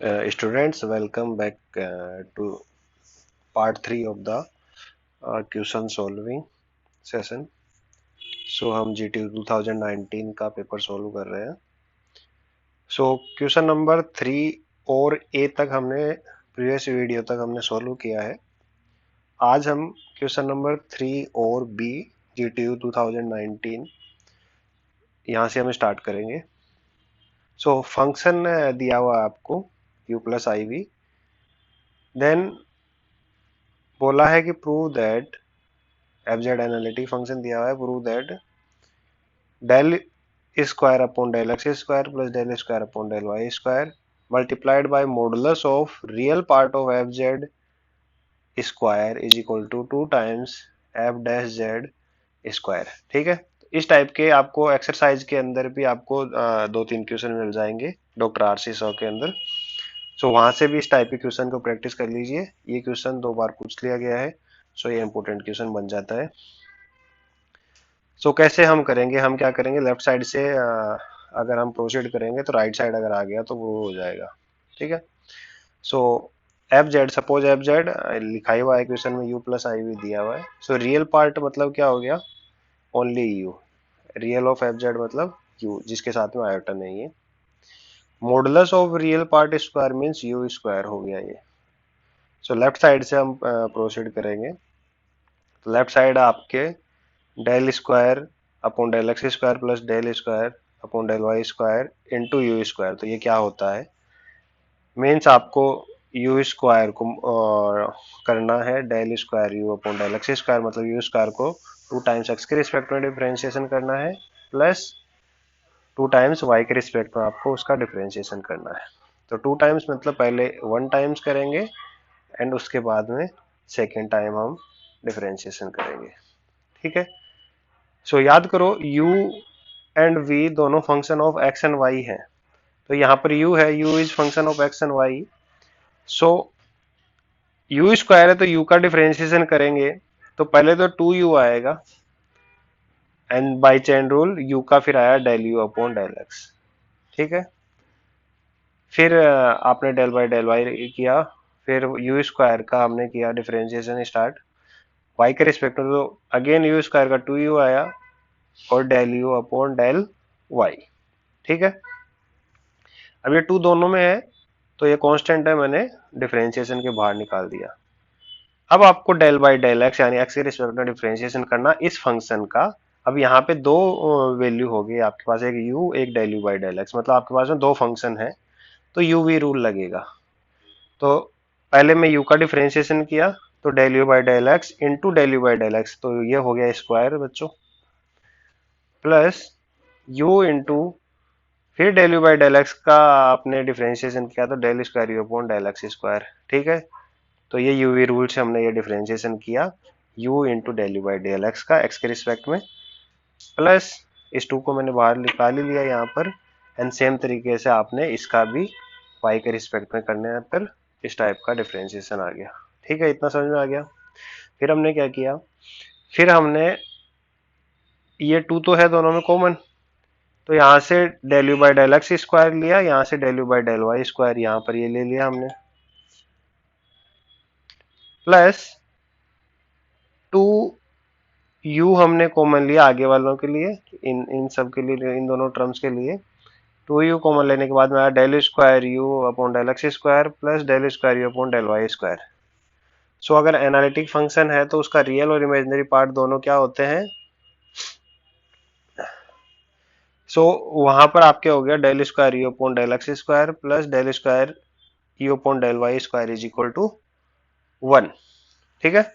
Students, welcome back to part 3 of the question solving session. So हम GT 2019 का paper solve कर रहे हैं. सो क्वेश्चन नंबर 3 और ए तक हमने प्रीवियस वीडियो तक हमने सोल्व किया है. आज हम क्वेश्चन नंबर 3 और बी GTU 2019 यहाँ से हम स्टार्ट करेंगे. सो फंक्शन दिया हुआ है आपको u plus I V. Then बोला है कि prove that F Z analytic function दिया हुआ है. Prove that del square upon del x square plus del square upon del Y square multiplied by modulus of real part of F Z square is equal to 2 times F dash Z square. ठीक है, इस type के आपको exercise के अंदर भी आपको दो तीन क्वेश्चन मिल जाएंगे डॉक्टर आरसी सौ के अंदर. सो वहां से भी इस टाइप के क्वेश्चन को प्रैक्टिस कर लीजिए. ये क्वेश्चन 2 बार पूछ लिया गया है. सो ये इंपॉर्टेंट क्वेश्चन बन जाता है. सो कैसे हम करेंगे, हम क्या करेंगे, लेफ्ट साइड से अगर हम प्रोसीड करेंगे तो राइट साइड अगर आ गया तो वो हो जाएगा. ठीक है. So f z, suppose f z लिखा ही हुआ है क्वेश्चन में, यू प्लस आई वी दिया हुआ है. सो रियल पार्ट मतलब क्या हो गया, only you. Real of F Z मतलब यू जिसके साथ में आयोटा नहीं है. Modulus of real part square means you square हो गया ये. सो लेफ्ट साइड से हम प्रोसीड करेंगे. तो लेफ्ट साइड आपके del square upon del x square plus del square upon del Y square into U square. तो ये क्या होता है, मीन्स आपको यू स्क्वायर को करना है del square u upon del x square, मतलब यू स्क्वायर को 2 टाइम्स एक्स के रिस्पेक्ट में डिफरेंशिएशन करना है प्लस 2 टाइम्स वाई के रिस्पेक्ट में आपको उसका डिफरेंशिएशन करना है. तो 2 टाइम्स मतलब पहले 1 टाइम्स करेंगे एंड उसके बाद में सेकेंड टाइम हम डिफरेंशिएशन करेंगे. ठीक है. सो याद करो u एंड v दोनों function of x and y है. तो यहाँ पर u है, u is function of x and y. So u square है तो u का डिफरेंशिएशन करेंगे तो पहले तो 2u आएगा and by chain rule u का फिर आया del u upon del x. ठीक है. फिर आपने डेल बाय डेल y किया, फिर u स्क्वायर का हमने किया डिफरेंशिएशन स्टार्ट y के रिस्पेक्ट में. तो अगेन u स्क्वायर का 2u आया और del u upon del y. ठीक है. अब ये 2 दोनों में है तो ये कांस्टेंट है, मैंने डिफरेंशिएशन के बाहर निकाल दिया. अब आपको डेल बाय डेल एक्स यानी एक्स के रिस्पेक्ट में डिफरेंशिएशन करना इस फंक्शन का. अब यहाँ पे दो वैल्यू हो गई आपके पास, एक u एक del u by del x, मतलब आपके पास में दो फंक्शन है तो यू वी रूल लगेगा. तो पहले मैं u का डिफरेंशिएशन किया तो del u by del x into del u by del x, तो ये हो गया स्क्वायर बच्चों, प्लस u इंटू फिर del u by del x का आपने डिफरेंशिएशन किया तो del square u upon del x square. ठीक है. तो ये यूवी रूल से हमने ये डिफरेंशिएशन किया u into del u by del x का x के रिस्पेक्ट में, प्लस इस 2 को मैंने बाहर निकाल ही लिया यहाँ पर. एंड सेम तरीके से आपने इसका भी y के रिस्पेक्ट में करने पर इस टाइप का डिफरेंशिएशन आ गया. ठीक है, इतना समझ में आ गया. फिर हमने क्या किया, फिर हमने ये 2 तो है दोनों में कॉमन, तो यहाँ से del u by del x square लिया, यहाँ से del u by del Y square यहाँ पर ये ले लिया हमने, प्लस 2 u हमने कॉमन लिया आगे वालों के लिए, इन इन सब के लिए, इन दोनों टर्म्स के लिए. 2u कॉमन लेने के बाद में आया del square u upon del x square plus del square u upon del Y square. So अगर एनालिटिक फंक्शन है तो उसका रियल और इमेजिनरी पार्ट दोनों क्या होते हैं. सो वहां पर आपके हो गया del square u upon del x square plus del square u upon del Y square is equal to 1. ठीक है.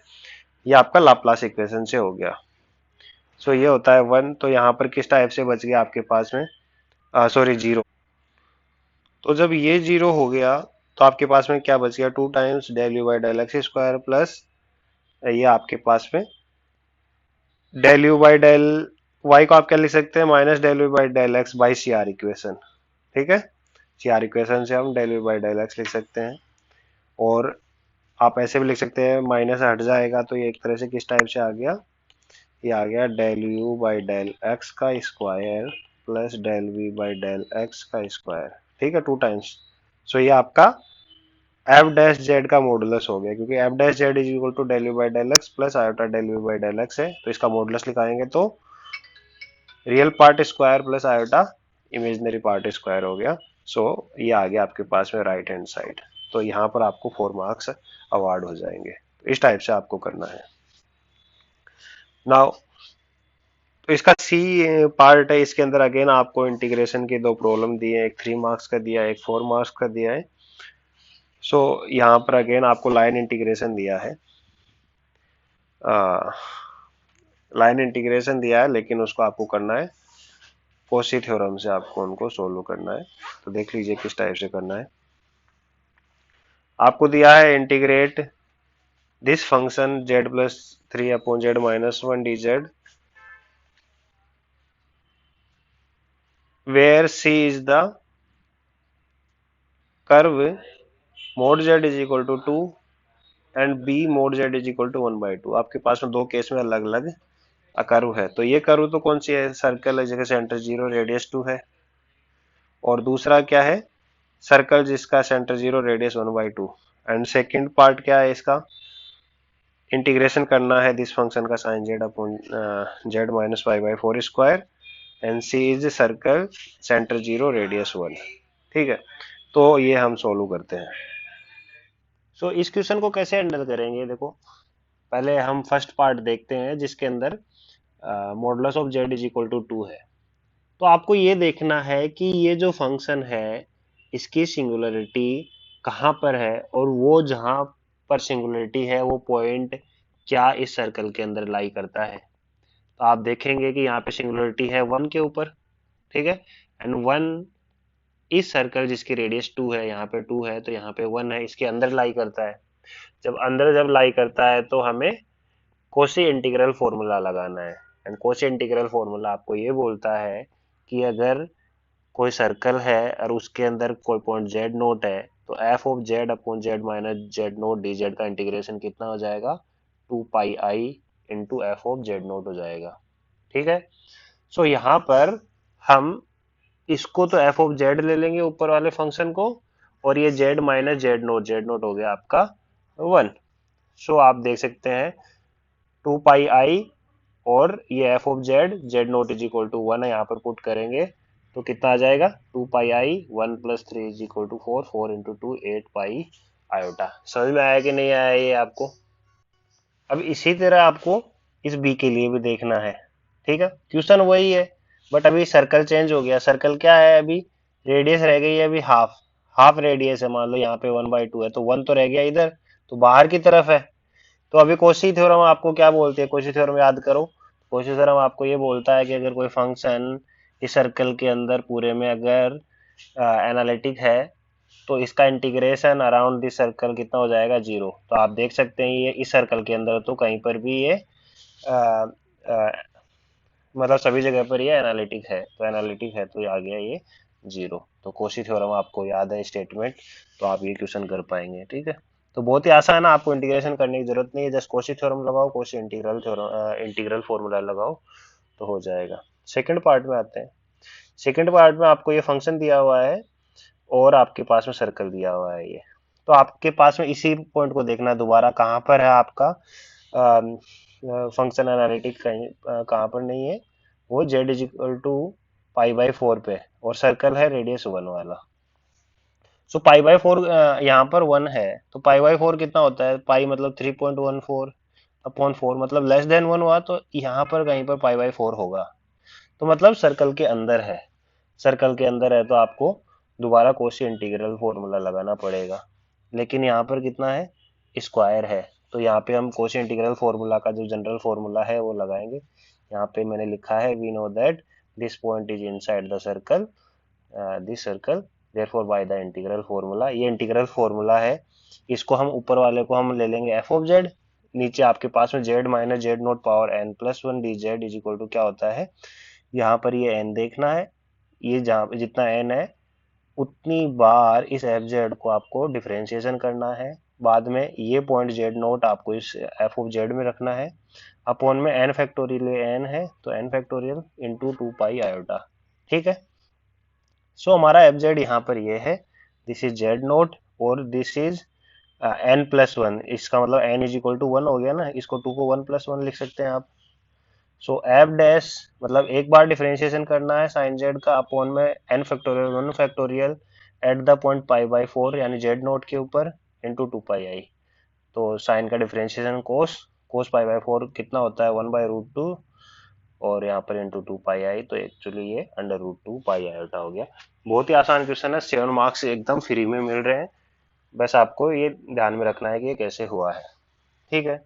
ये आपका लाप्लास इक्वेशन से हो गया. सो ये होता है 1. तो यहाँ पर किस टाइप से बच गया आपके पास में, सॉरी 0. तो जब ये 0 हो गया तो आपके पास में क्या बच गया, 2 times del u by del x square plus ये आपके पास में del u by del y को आप क्या लिख सकते हैं, minus del u by del x by C R equation. ठीक है. सी आर इक्वेशन से हम del u by del x लिख सकते हैं. और आप ऐसे भी लिख सकते हैं, माइनस हट जाएगा तो ये एक तरह से किस टाइप से आ गया, ये आ गया del u by del x का square plus del v by del x का स्क्वायर. ठीक है, 2 टाइम्स. सो ये आपका एफ डैश जेड का मॉडुलस हो गया, क्योंकि f dash z is equal to del u by del x plus iota del u by del x है, तो इसका मॉडुलस लिखाएंगे तो real part square plus iota imaginary part square हो गया। सो ये आ गया आपके पास में राइट हैंड साइड। तो यहाँ पर आपको 4 मार्क्स अवार्ड हो जाएंगे। इस टाइप से आपको करना है। नाउ तो इसका सी पार्ट है, इसके अंदर अगेन आपको इंटीग्रेशन की दो प्रॉब्लम दी है, एक 3 मार्क्स का दिया है, एक 4 मार्क्स का दिया है। सो यहाँ पर अगेन आपको लाइन इंटीग्रेशन दिया है, लाइन इंटीग्रेशन दिया है, लेकिन उसको आपको करना है कोशी थ्योरम से, आपको उनको सोल्व करना है। तो देख लीजिए किस टाइप से करना है। आपको दिया है integrate this function z plus 3/z-1 dz where c is the curve mod z is equal to 2 and b mod z is equal to 1/2। आपके पास में दो केस में अलग अलग कर्व है। तो ये कर्व तो कौन सी है, सर्कल है जगह सेंटर 0 रेडियस 2 है, और दूसरा क्या है, सर्कल जिसका centre 0 radius 1/2। And second part क्या है, इसका इंटीग्रेशन करना है दिस फंक्शन का sine z upon z minus pi by 4 square and C is circle centre 0 radius 1। ठीक है, तो ये हम सोल्व करते हैं। सो इस क्वेश्चन को कैसे हैंडल करेंगे, देखो पहले हम फर्स्ट पार्ट देखते हैं जिसके अंदर modulus of z is equal to 2 है। तो आपको ये देखना है कि ये जो फंक्शन है इसकी सिंगुलरिटी कहाँ पर है, और वो जहां पर सिंगुलरिटी है वो पॉइंट क्या इस सर्कल के अंदर लाई करता है। तो आप देखेंगे कि यहाँ पे सिंगुलरिटी है 1 के ऊपर, ठीक है, एंड 1 इस सर्कल जिसकी रेडियस 2 है, यहाँ पे 2 है तो यहाँ पे 1 है, इसके अंदर लाई करता है। जब लाई करता है तो हमें कोशी इंटीग्रल फॉर्मूला लगाना है। एंड कोशी इंटीग्रल फॉर्मूला आपको ये बोलता है कि अगर कोई सर्कल है और उसके अंदर कोई पॉइंट जेड नोट है, तो f of z upon z minus z naught d z का इंटीग्रेशन कितना हो जाएगा, 2 pi i into f of z naught हो जाएगा। ठीक है, सो यहाँ पर हम इसको तो एफ ऑफ जेड ले लेंगे ऊपर वाले फंक्शन को, और ये जेड माइनस जेड नोट हो गया आपका 1। सो आप देख सकते हैं 2 पाई आई और ये f of z z naught is equal to 1 है, यहाँ पर पुट करेंगे तो कितना आ जाएगा, 2 pi i 1 + 3 is equal to 4, 4 × 2 8 pi iota. समझ में आया कि नहीं आया ये आपको। अब इसी तरह आपको इस बी के लिए भी देखना है। ठीक है, क्वेश्चन वही है, बट अभी सर्कल चेंज हो गया। सर्कल क्या है, अभी रेडियस रह गई है अभी हाफ, हाफ रेडियस है, मान लो यहाँ पे 1/2 है तो 1 तो रह गया इधर, तो बाहर की तरफ है। तो अभी कोशी थ्योरम आपको क्या बोलती है, कोशी थ्योरम याद करो। कोशी थ्योरम आपको ये बोलता है कि अगर कोई फंक्शन इस सर्कल के अंदर पूरे में अगर एनालिटिक है तो इसका इंटीग्रेशन अराउंड दिस सर्कल कितना हो जाएगा, 0। तो आप देख सकते हैं ये इस सर्कल के अंदर तो कहीं पर भी ये आ, आ, मतलब सभी जगह पर ये एनालिटिक है, तो एनालिटिक है तो ये आ गया ये 0। तो कोशी थ्योरम आपको याद है स्टेटमेंट, तो आप ये क्वेश्चन कर पाएंगे। ठीक है, तो बहुत ही आसान है, आपको इंटीग्रेशन करने की जरूरत नहीं है, जस्ट कोशी थ्योरम लगाओ, Cauchy integral theorem integral formula लगाओ तो हो जाएगा। सेकंड पार्ट में आते हैं। सेकंड पार्ट में आपको ये फंक्शन दिया हुआ है और आपके पास में सर्कल दिया हुआ है ये, तो आपके पास में इसी पॉइंट को देखना है दोबारा कहाँ पर है आपका फंक्शन एनालिटिक, कहीं कहाँ पर नहीं है, वो z इज इक्वल टू पाई/4 पे, और सर्कल है रेडियस 1 वाला। सो पाई/4 यहाँ पर 1 है, तो पाई/4 कितना होता है, पाई मतलब 3.14/4, मतलब लेस देन 1 हुआ तो यहाँ पर कहीं पर पाई/4 होगा, तो मतलब सर्कल के अंदर है। सर्कल के अंदर है तो आपको दोबारा कोशी इंटीग्रल फॉर्मूला लगाना पड़ेगा, लेकिन यहाँ पर कितना है, स्क्वायर है, तो यहाँ पे हम कोशी इंटीग्रल फॉर्मूला का जो जनरल फॉर्मूला है वो लगाएंगे। यहाँ पे मैंने लिखा है we know that this point is inside the circle, this circle therefore by the integral formula, ये इंटीग्रल फॉर्मूला है, इसको हम ऊपर वाले को हम ले लेंगे एफ ऑफ जेड, नीचे आपके पास में z minus z naught power n+1 d z is equal to क्या होता है, यहाँ पर ये n देखना है, ये जहाँ जितना n है उतनी बार इस एफ जेड को आपको डिफरेंशिएशन करना है, बाद में ये पॉइंट जेड नोट आपको इस एफ ऑफ जेड में रखना है, अपॉन में n फैक्टोरियल n है तो n फैक्टोरियल इंटू 2 पाई आयोटा। ठीक है, सो हमारा एफ जेड यहाँ पर ये है दिस इज जेड नोट और दिस इज n+1। इसका मतलब n इज इक्वल टू 1 हो गया ना, इसको 2 को 1+1 लिख सकते हैं आप। सो एफ डैश मतलब एक बार डिफरेंशिएशन करना है साइन जेड का अपॉन में n factorial at the point पाई/4 यानी जेड नोट के ऊपर इंटू 2 पाई आई। तो साइन का डिफरेंशिएशन कोस कोस पाई/4 कितना होता है 1/√2 और यहाँ पर इंटू 2 पाई आई, तो एक्चुअली ये √2 पाई आयोटा हो गया। बहुत ही आसान क्वेश्चन है, 7 मार्क्स एकदम फ्री में मिल रहे हैं। बस आपको ये ध्यान में रखना है कि ये कैसे हुआ है। ठीक है,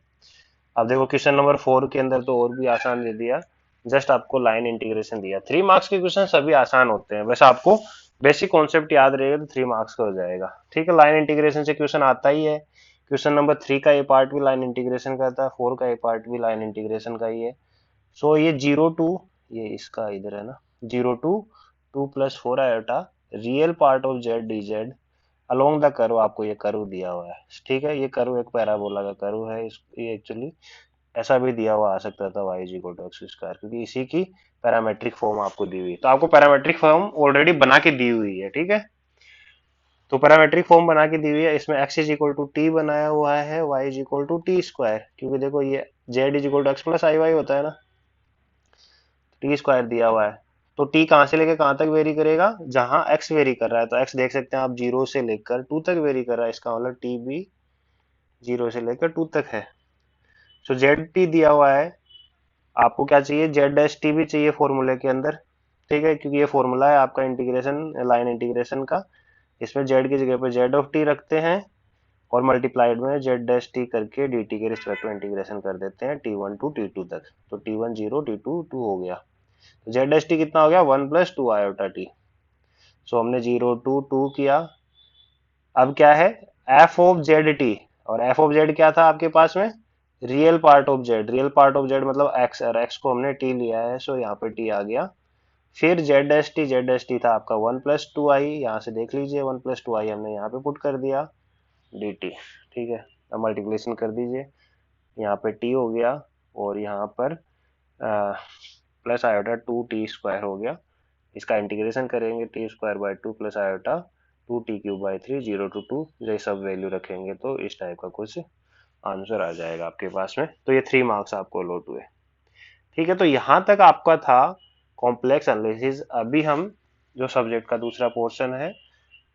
अब देखो क्वेश्चन नंबर 4 के अंदर तो और भी आसान दे दिया। जस्ट आपको लाइन इंटीग्रेशन दिया। 3 मार्क्स के क्वेश्चन सभी आसान होते हैं, बस आपको बेसिक कॉन्सेप्ट याद रहेगा तो 3 मार्क्स का हो जाएगा। ठीक है, लाइन इंटीग्रेशन से क्वेश्चन आता ही है। क्वेश्चन नंबर 3 का ये पार्ट भी लाइन इंटीग्रेशन का था, 4 का ये पार्ट भी लाइन इंटीग्रेशन का ही है। सो ये 0 टू, ये इसका इधर है ना, 0 to 2+4 iota real part of z d z along the curve, आपको ये कर्व दिया हुआ है। ठीक है, ये कर्व एक पैराबोला का कर्व है। ये एक्चुअली ऐसा भी दिया हुआ आ सकता था y=x², क्योंकि इसी की पैरामेट्रिक फॉर्म आपको दी हुई है। तो आपको पैरामेट्रिक फॉर्म ऑलरेडी बना के दी हुई है। ठीक है, तो पैरामेट्रिक फॉर्म बना के दी हुई है, इसमें x=t बनाया हुआ है, y=t², क्योंकि देखो ये z=x+iy होता है ना, t² दिया हुआ है। तो t कहां से लेके कहां तक वेरी करेगा, जहां x वेरी कर रहा है। तो x देख सकते हैं आप 0 से लेकर 2 तक वेरी कर रहा है, इसका मतलब t भी 0 से लेकर 2 तक है। सो zt दिया हुआ है, आपको क्या चाहिए, जेड डैश टी भी चाहिए फॉर्मूले के अंदर। ठीक है, क्योंकि ये फॉर्मूला है आपका इंटीग्रेशन, लाइन इंटीग्रेशन का। इसमें जेड की जगह पे जेड ऑफ टी रखते हैं और मल्टीप्लाइड में जेड डैश टी करके डी टी के रिस्पेक्ट में इंटीग्रेशन कर देते हैं t1 टू t2 तक। तो t1 0, t2 2 हो गया। तो जेड डैश टी कितना हो गया, 1+2 आयोटा टी। सो हमने 0 टू 2 किया। अब क्या है, एफ ऑफ जेड टी, और एफ ऑफ जेड क्या था आपके पास में, real part of Z. Real part of Z मतलब एक्स, और एक्स को हमने टी लिया है, सो यहाँ पे टी आ गया। फिर जेड एस टी था आपका 1+2 आई, यहाँ से देख लीजिए 1+2 आई हमने यहाँ पे पुट कर दिया डी टी। ठीक है, अब मल्टीप्लेशन कर दीजिए, यहाँ पे टी हो गया और यहाँ पर प्लस आयोटा 2t² हो गया। इसका इंटीग्रेशन करेंगे t² by 2 plus iota 2t³ by 3, 0 to 2 ये सब वैल्यू रखेंगे तो इस टाइप का कुछ आंसर आ जाएगा आपके पास में। तो ये 3 मार्क्स आपको अलॉट हुए। ठीक है, तो यहां तक आपका था कॉम्प्लेक्स एनालिसिस। अभी हम जो सब्जेक्ट का दूसरा पोर्शन है,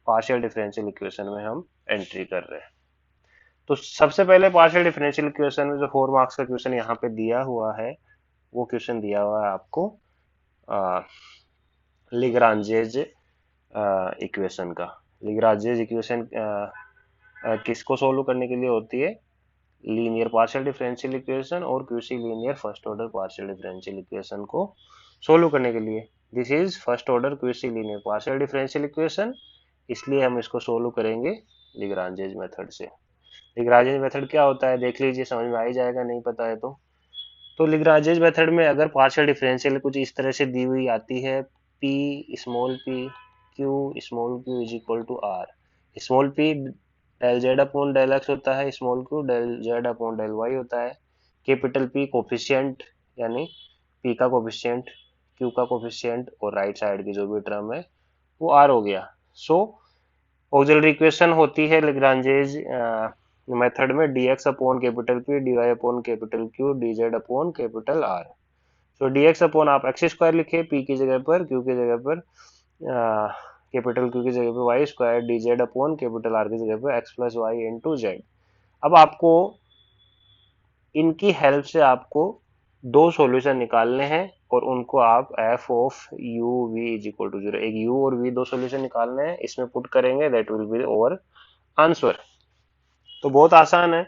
पार्शियल डिफरेंशियल इक्वेशन में हम एंट्री कर रहे हैं। तो सबसे पहले पार्शियल डिफरेंशियल इक्वेशन में जो 4 मार्क्स का क्वेश्चन यहाँ पे दिया हुआ है, वो क्वेश्चन दिया हुआ है आपको लिग्रांजेज इक्वेशन का। लिग्रांजेज इक्वेशन किसको सोल्व करने के लिए होती है, लीनियर पार्शियल डिफरेंशियल इक्वेशन और QC linear first order partial differential equation को सोल्व करने के लिए। This is first order QC linear partial differential equation, इसलिए हम इसको सोल्व करेंगे लिग्रांजेज मेथड से। लिग्रांजेज मेथड क्या होता है देख लीजिए, समझ में आ ही जाएगा, नहीं पता है तो लिग्रांजेज मेथड में अगर पार्शियल डिफरेंशियल कुछ इस तरह से दी हुई आती है, p small p q is equal to r। Small p del z upon del x होता है, small q del z upon del y होता है। कैपिटल P कोफिशिएंट, यानी p का कोफिशिएंट, q का कोफिशिएंट और राइट साइड की जो भी टर्म है वो r हो गया। सो ऑक्सिलरी इक्वेशन होती है लेग्रांजेज मेथड में dx upon capital P, dy upon capital Q, dz upon capital R। सो dx अपॉन आप x² लिखे p की जगह पर, q की जगह पर कैपिटल Q की जगह पर y², dz upon capital R की जगह पर x+y इंटू जेड। अब आपको इनकी हेल्प से आपको दो सॉल्यूशन निकालने हैं और उनको आप f of u v is equal to 0, एक u और v दो सॉल्यूशन निकालने हैं, इसमें पुट करेंगे, that will B over answer. तो बहुत आसान है,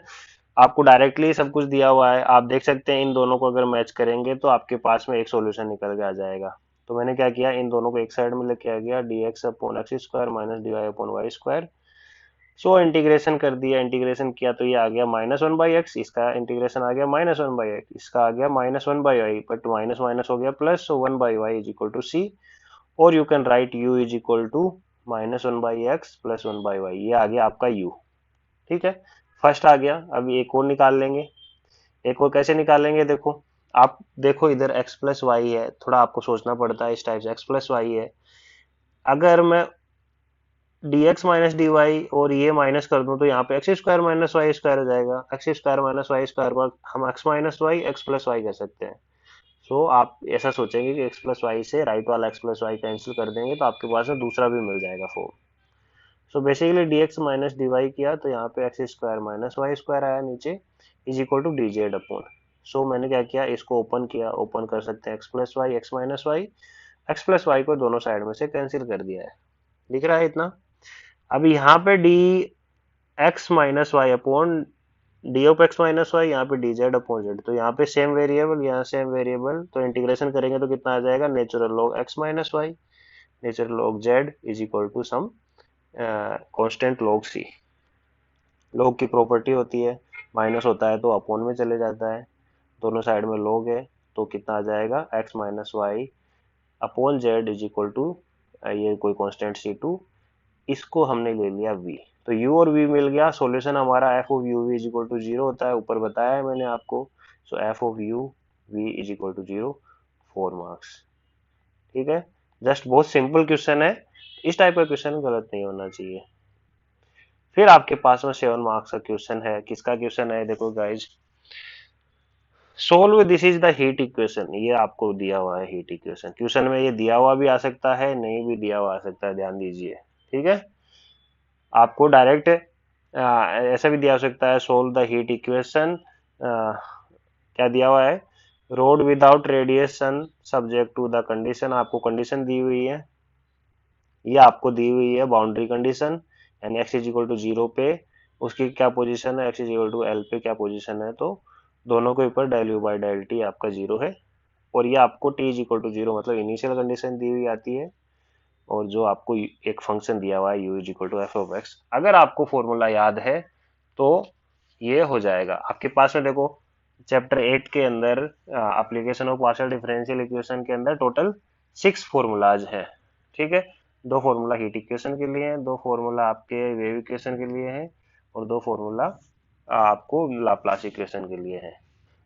आपको डायरेक्टली सब कुछ दिया हुआ है, आप देख सकते हैं इन दोनों को अगर मैच करेंगे तो आपके पास में एक सॉल्यूशन निकल के आ जाएगा। तो मैंने क्या किया, इन दोनों को एक साइड में लेके आ गया, dx upon x² minus dy upon y²। So integration कर दिया, इंटीग्रेशन किया तो ये आ गया -1/x, इसका इंटीग्रेशन आ गया -1/x, इसका आ गया -1/y, बट माइनस माइनस हो गया plus, so 1/y is equal to c। और you can write u is equal to -1/x plus 1/y, ये आ गया आपका u। ठीक है, फर्स्ट आ गया। अब एक और निकाल लेंगे। एक और कैसे निकालेंगे, देखो आप देखो इधर x+y है, थोड़ा आपको सोचना पड़ता है इस टाइप से, x+y है। अगर मैं d x minus d y और ये माइनस कर दूं तो यहाँ पे x square minus y square हो जाएगा। X square minus y square को हम x minus y x plus y कह सकते हैं। सो आप ऐसा सोचेंगे कि एक्स प्लस वाई से राइट वाला एक्स प्लस वाई कैंसिल कर देंगे तो आपके पास में दूसरा भी मिल जाएगा form. So basically d x minus d y किया तो यहाँ पे x square minus y square आया नीचे, is equal to d z upon. So मैंने क्या किया, इसको ओपन किया, ओपन कर सकते हैं x plus y x minus y, x plus y को दोनों साइड में से कैंसिल कर दिया है। दिख रहा है इतना। अब यहाँ पे d x minus y upon d of x minus y, यहाँ पे डी जेड अपॉन जेड, तो यहाँ पे सेम वेरिएबल, यहाँ सेम वेरिएबल, तो इंटीग्रेशन करेंगे तो कितना आ जाएगा, natural log x minus y natural log z is equal to some constant log C. Log की प्रॉपर्टी होती है, माइनस होता है तो अपॉन में चले जाता है, दोनों साइड में लॉग है तो कितना आ जाएगा, x minus y upon z is equal to ये कोई कांस्टेंट सी टू, इसको हमने ले लिया v। तो u और v मिल गया। सॉल्यूशन हमारा f of u v is equal to zero होता है, ऊपर बताया है मैंने आपको। So f of u v is equal to zero, 4 marks. ठीक है, जस्ट बहुत सिंपल क्वेश्चन है, इस टाइप का क्वेश्चन गलत नहीं होना चाहिए। फिर आपके पास में 7 मार्क्स का क्वेश्चन है। किसका क्वेश्चन है, देखो guys, solve this is the heat equation. ये आपको दिया हुआ है हीट इक्वेशन, क्वेश्चन में ये दिया हुआ भी आ सकता है, नहीं भी दिया हुआ आ सकता है, ध्यान दीजिए। ठीक है, आपको डायरेक्ट ऐसा भी दिया हो सकता है, सोल्व द हीट इक्वेशन। क्या दिया हुआ है, rod without radiation subject to the condition, आपको कंडीशन दी हुई है, ये आपको दी हुई है बाउंड्री कंडीशन, यानी x is equal to zero पे उसकी क्या पोजीशन है, x is equal to L पे क्या पोजीशन है, तो दोनों के ऊपर del u by del t आपका जीरो है। और ये आपको t is equal to zero मतलब इनिशियल कंडीशन दी हुई आती है, और जो आपको एक फंक्शन दिया हुआ है u is equal to f of x. अगर आपको फॉर्मूला याद है तो ये हो जाएगा आपके पास में। देखो चैप्टर 8 के अंदर application of partial differential equation के अंदर टोटल 6 फॉर्मूलाज हैं। ठीक है, 2 फॉर्मूला हीट इक्वेशन के लिए हैं, 2 फॉर्मूला आपके वेव इक्वेशन के लिए हैं, और 2 फॉर्मूला आपको लाप्लास इक्वेशन के लिए है।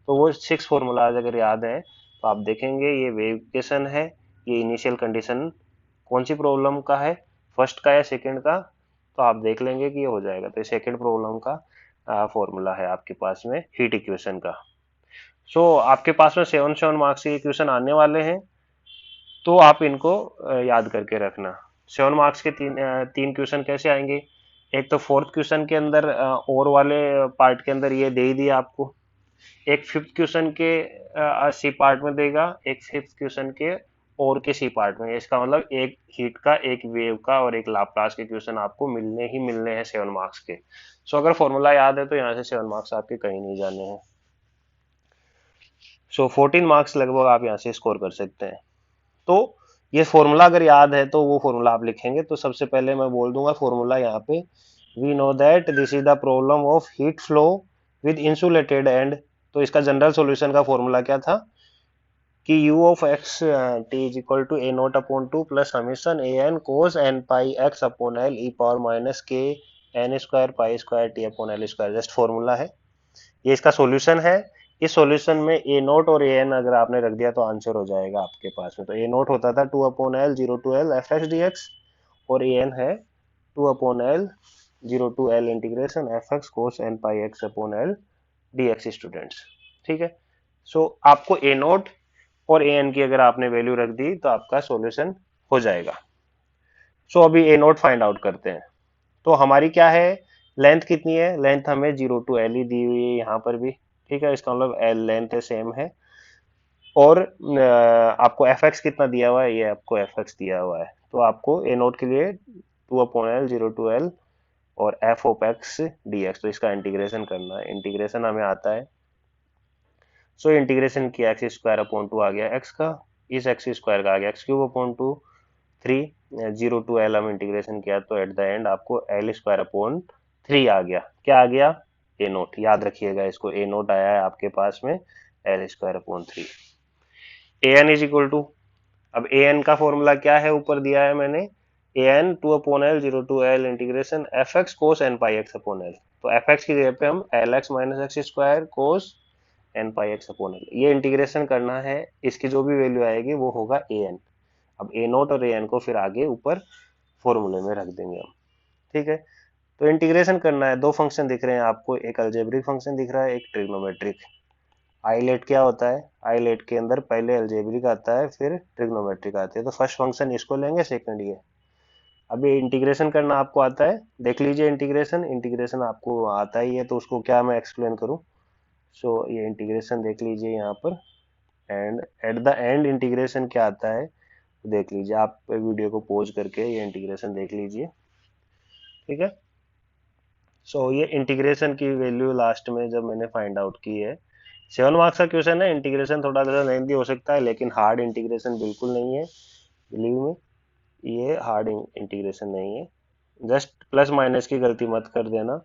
तो वो 6 फॉर्मूलाज अगर याद है तो आप देखेंगे ये वेव इक्वेशन है, ये इनिशियल कंडीशन कौन सी प्रॉब्लम का है, फर्स्ट का या सेकंड का, तो आप देख लेंगे कि ये हो जाएगा। तो सेकंड प्रॉब्लम का फॉर्मूला है आपके पास में हीट इक्वेशन का। सो आपके पास में 7 मार्क्स के इक्वेशन आने वाले हैं, तो आप इनको याद करके रखना। 7 मार्क्स के तीन क्वेश्चन कैसे आएंगे, एक तो फोर्थ क्वेश्चन के अंदर और वाले पार्ट के अंदर ये दे ही दिया आपको, एक फिफ्थ क्वेश्चन के सी पार्ट में देगा, एक फिफ्थ क्वेश्चन के और के सी पार्ट में। इसका मतलब एक हीट का, एक वेव का और एक लाप्लास के क्वेश्चन आपको मिलने ही मिलने हैं 7 मार्क्स के। सो अगर फॉर्मूला याद है तो यहाँ से 7 मार्क्स आपके कहीं नहीं जाने हैं। सो 14 मार्क्स लगभग आप यहाँ से स्कोर कर सकते हैं। तो ये फॉर्मूला अगर याद है तो वो फॉर्मूला आप लिखेंगे। तो सबसे पहले मैं बोल दूंगा फॉर्मूला यहाँ पे, we know that this is the problem of heat flow with insulated end. तो इसका जनरल सॉल्यूशन का फॉर्मूला क्या था कि u of x t is equal to a naught upon two plus summation a n cos n pi x upon l e power minus k n square pi square t upon l square. Just formula है, ये इसका solution है। इस solution में ए note और a N अगर आपने रख दिया तो आंसर हो जाएगा आपके पास में। तो ए नोट होता था 2/L 0 to L f x d x, और ए एन है 2/L 0 to L integration f x cos n pi x upon L d x students. ठीक है, सो आपको ए नोट और ए एन की अगर आपने वैल्यू रख दी तो आपका सॉल्यूशन हो जाएगा। सो अभी ए नोट फाइंड आउट करते हैं। तो हमारी क्या है, लेंथ कितनी है, लेंथ हमें 0 to L ही दी हुई है यहाँ पर भी। ठीक है, इसका मतलब एल लेंथ है सेम है। और आपको एफ एक्स कितना दिया हुआ है, ये आपको एफ एक्स दिया हुआ है। तो आपको ए नोट के लिए 2/L 0 to L और F of x d x, तो इसका इंटीग्रेशन करना है। इंटीग्रेशन हमें आता है, सो इंटीग्रेशन किया एक्स स्क्वायर अपॉन टू आ गया एक्स का, इस एक्स स्क्वायर का आ गया x cube upon two, 3 0 to L हम इंटीग्रेशन किया तो एट द एंड आपको एल स्क्वायर अपॉन 3 आ गया। क्या आ गया, ए नोट। याद रखिएगा इसको, ए नोट आया है आपके पास में L square upon 3। A n is equal to, अब ए एन का फॉर्मूला क्या है, ऊपर दिया है मैंने, a n 2/L 0 to L integration f x cos n pi x upon l. तो एफ एक्स की जगह पे हम l x minus x square cos n pi x upon l, ये इंटीग्रेशन करना है। इसकी जो भी वैल्यू आएगी वो होगा ए एन। अब ए नोट और ए एन को फिर आगे ऊपर फॉर्मूले में रख देंगे हम। ठीक है। तो इंटीग्रेशन करना है, दो फंक्शन दिख रहे हैं आपको, एक अलजेब्रिक फंक्शन दिख रहा है, एक ट्रिग्नोमेट्रिक। आइलेट क्या होता है, आइलेट के अंदर पहले अलजेब्रिक आता है फिर ट्रिग्नोमेट्रिक आती है, तो फर्स्ट फंक्शन इसको लेंगे, सेकंड ये। अभी इंटीग्रेशन करना आपको आता है, देख लीजिए इंटीग्रेशन, इंटीग्रेशन आपको आता ही है तो उसको क्या मैं एक्सप्लेन करूं। सो ये इंटीग्रेशन देख लीजिए यहाँ पर, and at the end integration क्या आता है देख लीजिए, आप वीडियो को पॉज करके ये इंटीग्रेशन देख लीजिए, ठीक है। सो ये इंटीग्रेशन की वैल्यू लास्ट में जब मैंने फाइंड आउट की है, 7 मार्क्स का क्वेश्चन है, इंटीग्रेशन थोड़ा सा लेंथी हो सकता है लेकिन हार्ड इंटीग्रेशन बिल्कुल नहीं है, बिलीव में, ये हार्ड इंटीग्रेशन नहीं है, जस्ट प्लस माइनस की गलती मत कर देना।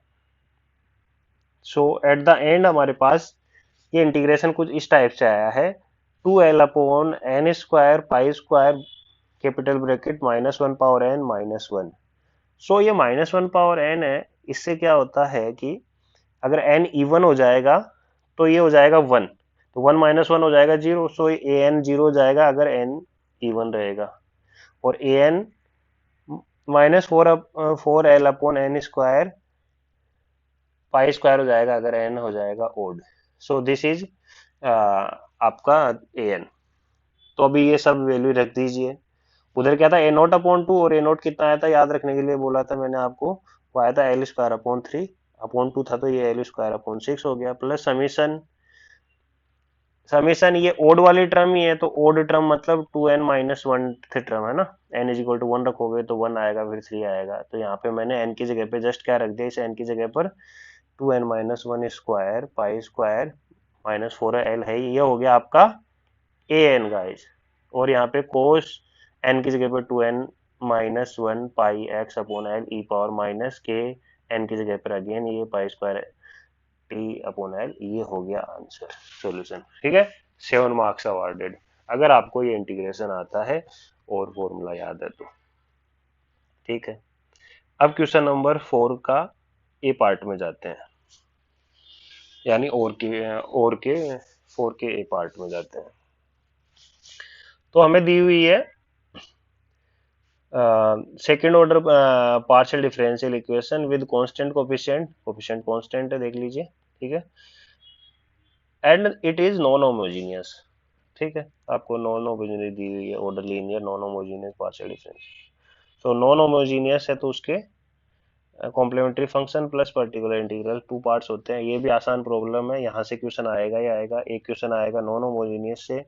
सो एट द एंड हमारे पास ये इंटीग्रेशन कुछ इस टाइप से आया है, 2l/n² pi square capital bracket -1/n-1। सो ये -1/n है, इससे क्या होता है कि अगर n इवन हो जाएगा तो ये हो जाएगा 1, तो 1 - 1 हो जाएगा 0, सो ए एन 0 हो जाएगा अगर n इवन रहेगा, और a N -4l/n² pi square हो जाएगा अगर n हो जाएगा ओड। सो दिस इज आपका ए एन। तो अभी ये सब वैल्यू रख दीजिए। उधर क्या था, a0/2, और a0 कितना आया था याद रखने के लिए बोला था मैंने आपको, वो आया था l²/3/2 था, तो ये l²/6 हो गया, प्लस समीशन, समीशन ये ओड वाली टर्म ही है, तो ओड टर्म मतलब 2n - 1 टर्म है ना, n = 1 रखोगे तो 1 आएगा फिर 3 आएगा, तो यहाँ पे मैंने n की जगह पे जस्ट क्या रख दिया, इस n की जगह पर 2n - 1² पाई स्क्वायर -4l है, ये हो गया आपका ए एन गाइस। और यहाँ पे कोस n की जगह पे 2n - 1 पाई x/l ई पावर माइनस के, n की जगह पर अगेन ये पाई स्क्वायर t/l, ये हो गया आंसर, सॉल्यूशन, ठीक है। 7 मार्क्स अवॉर्डेड अगर आपको ये इंटीग्रेशन आता है और फॉर्मूला याद है तो, ठीक है। अब क्वेश्चन नंबर 4 का ए पार्ट में जाते हैं, यानी और के 4 के ए पार्ट में जाते हैं। तो हमें दी हुई है second order partial differential equation with constant coefficient, coefficient constant है देख लीजिए, ठीक है, and it is non homogeneous, ठीक है। आपको नॉन होमोजीनियस दी हुई है, order linear non homogeneous partial differential. तो नॉन होमोजीनियस है तो उसके complementary function plus particular integral, two parts होते हैं, ये भी आसान प्रॉब्लम है, यहाँ से क्वेश्चन आएगा ही आएगा। एक क्वेश्चन आएगा नॉन होमोजीनियस से,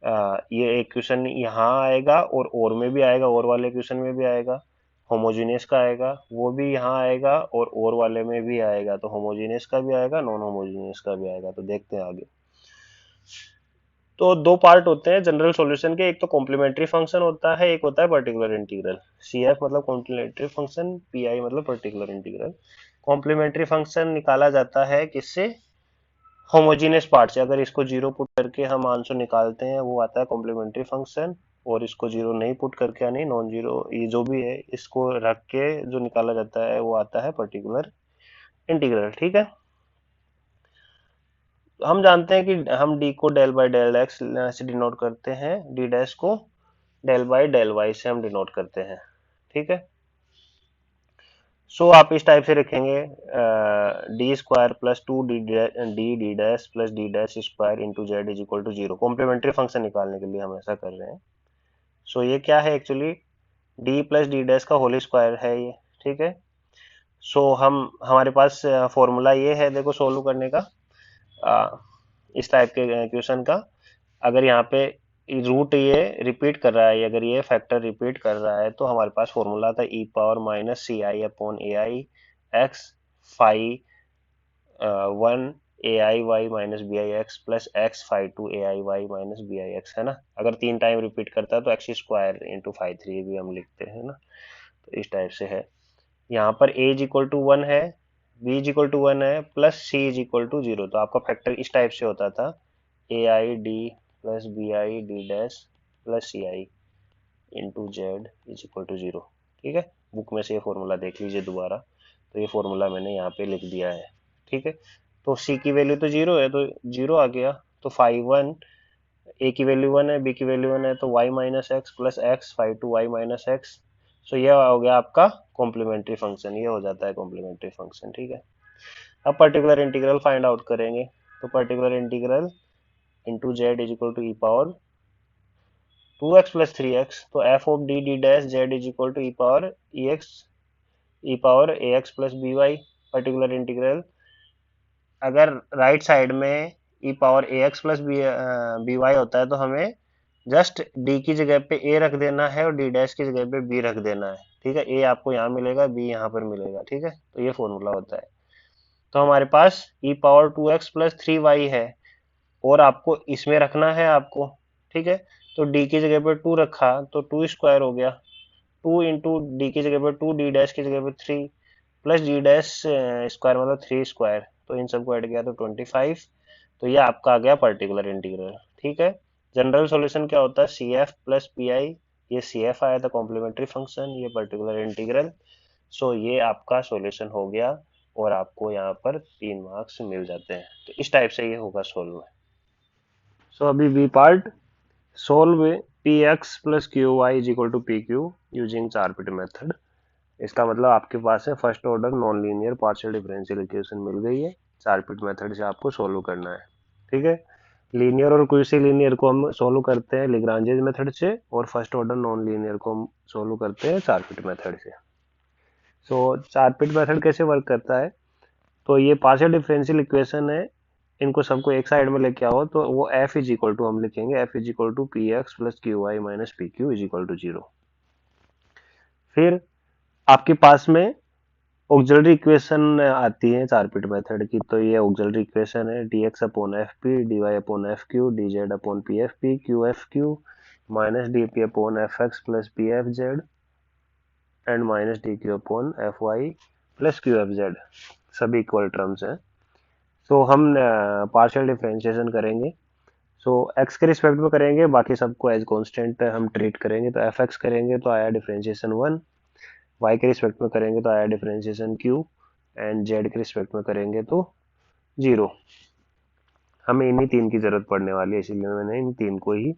ये एक क्वेश्चन यहाँ आएगा और में भी आएगा, और वाले क्वेश्चन में भी आएगा, होमोजीनियस का आएगा वो भी यहाँ आएगा, और वाले में भी आएगा, तो होमोजीनियस का भी आएगा नॉन होमोजीनियस का भी आएगा। तो देखते हैं आगे। तो दो पार्ट होते हैं जनरल सॉल्यूशन के, एक तो कॉम्प्लीमेंट्री फंक्शन होता है, एक होता है पर्टिकुलर इंटीग्रल। सी एफ मतलब कॉम्प्लीमेंट्री फंक्शन, पी आई मतलब पर्टिकुलर इंटीग्रल। कॉम्प्लीमेंट्री फंक्शन निकाला जाता है किससे, होमोजीनियस पार्ट से। अगर इसको जीरो पुट करके हम आंसर निकालते हैं वो आता है कॉम्प्लीमेंट्री फंक्शन, और इसको जीरो नहीं पुट करके यानी नॉन जीरो, ये जो भी है इसको रख के जो निकाला जाता है वो आता है पर्टिकुलर इंटीग्रल, ठीक है। हम जानते हैं कि हम डी को डेल बाई डेल एक्स से डिनोट करते हैं, डी डैश को डेल बाई डेल वाई से हम डिनोट करते हैं, ठीक है। सो आप इस टाइप से रखेंगे, d² + 2d plus d dash square into z is equal to 0। Complementary function निकालने के लिए हम ऐसा कर रहे हैं। सो ये क्या है actually, d plus d dash का होल स्क्वायर है ये, ठीक है। सो हम हमारे पास फॉर्मूला ये है देखो सोल्व करने का, इस टाइप के क्वेश्चन का। अगर यहाँ पे रूट ये रिपीट कर रहा है, अगर ये फैक्टर रिपीट कर रहा है तो हमारे पास फॉर्मूला था e⁻⁻ci/ai x phi 1 ai y - bi x plus x phi 2 ai y - bi x, है ना। अगर 3 टाइम रिपीट करता है तो x² इंटू फाई 3 भी हम लिखते हैं ना, तो इस टाइप से है। यहाँ पर a इज इक्वल टू 1 है, b इज इक्वल टू 1 है, plus c is equal to 0। तो आपका फैक्टर इस टाइप से होता था, ai d plus bi d dash plus ci into z is equal to 0, ठीक है। बुक में से ये फॉर्मूला देख लीजिए दोबारा, तो ये फॉर्मूला मैंने यहाँ पे लिख दिया है, ठीक है। तो c की वैल्यू तो 0 है तो 0 आ गया, तो फाई 1, a की वैल्यू 1 है, b की वैल्यू 1 है, तो y - x plus x phi 2 y - x so ये हो गया आपका कॉम्प्लीमेंट्री फंक्शन, ये हो जाता है कॉम्प्लीमेंट्री फंक्शन, ठीक है। अब पर्टिकुलर इंटीग्रल फाइंड आउट करेंगे, तो particular integral into z is equal to e power 2x plus 3x, तो f of d d dash z is equal to e power a x plus b y. Particular integral अगर right side में e power a x plus b y होता है तो हमें just D की जगह पे ए रख देना है और डी डैश की जगह पे बी रख देना है, ठीक है। ए आपको यहाँ मिलेगा, बी यहाँ पर मिलेगा, ठीक है। तो ये फॉर्मूला होता है। तो हमारे पास ई पावर 2x प्लस 3y है और आपको इसमें रखना है आपको, ठीक है। तो डी की जगह पे 2 रखा तो 2 स्क्वायर हो गया, 2 इंटू डी की जगह पे 2, डी डैश की जगह पे 3 प्लस डी डैश स्क्वायर मतलब 3 स्क्वायर, तो इन सबको ऐड किया तो 25। तो ये आपका आ गया पर्टिकुलर इंटीग्रल, ठीक है। जनरल सॉल्यूशन क्या होता है, C F plus P I, ये सी एफ आया था कॉम्प्लीमेंट्री फंक्शन, ये पर्टिकुलर इंटीग्रल। सो ये आपका सॉल्यूशन हो गया और आपको यहाँ पर 3 मार्क्स मिल जाते हैं। तो इस टाइप से ये होगा सोल्व। सो अभी b part, solve p x plus q y is equal to p q using Charpit method. इसका मतलब आपके पास है first order non linear partial differential equation मिल गई है, चार पिट मेथड से आपको सोल्व करना है, ठीक है। लीनियर और क्विसी लीनियर को हम सोल्व करते हैं लिग्रांजेज मेथड से और फर्स्ट ऑर्डर नॉन लीनियर को हम सोल्व करते हैं चार पिट मेथड से। सो चार पिट मेथड कैसे वर्क करता है, तो ये पार्शियल डिफरेंशियल इक्वेशन है, इनको सबको एक साइड में लेके आओ तो वो एफ इज इक्वल टू हम लिखेंगे f is equal to p x plus q y minus p q is equal to 0। फिर आपके पास में ऑक्सिलरी इक्वेशन आती है चार पिट मेथड की, तो ये ऑक्सिलरी इक्वेशन है d x upon f p d y upon f q d z upon p f p q f q minus d p upon f x plus p f z and minus d q upon f y plus q f z, सभी equal terms हैं। तो हम partial differentiation करेंगे, सो x के respect में करेंगे, बाकी सबको एज कांस्टेंट हम ट्रीट करेंगे। तो एफ एक्स करेंगे तो आया डिफरेंशिएशन 1, वाई के रिस्पेक्ट में करेंगे तो आया डिफरेंशिएशन क्यू एंड जेड के रिस्पेक्ट में करेंगे तो 0। हमें इन्हीं तीन की जरूरत पड़ने वाली है, इसलिए मैंने इन तीन को ही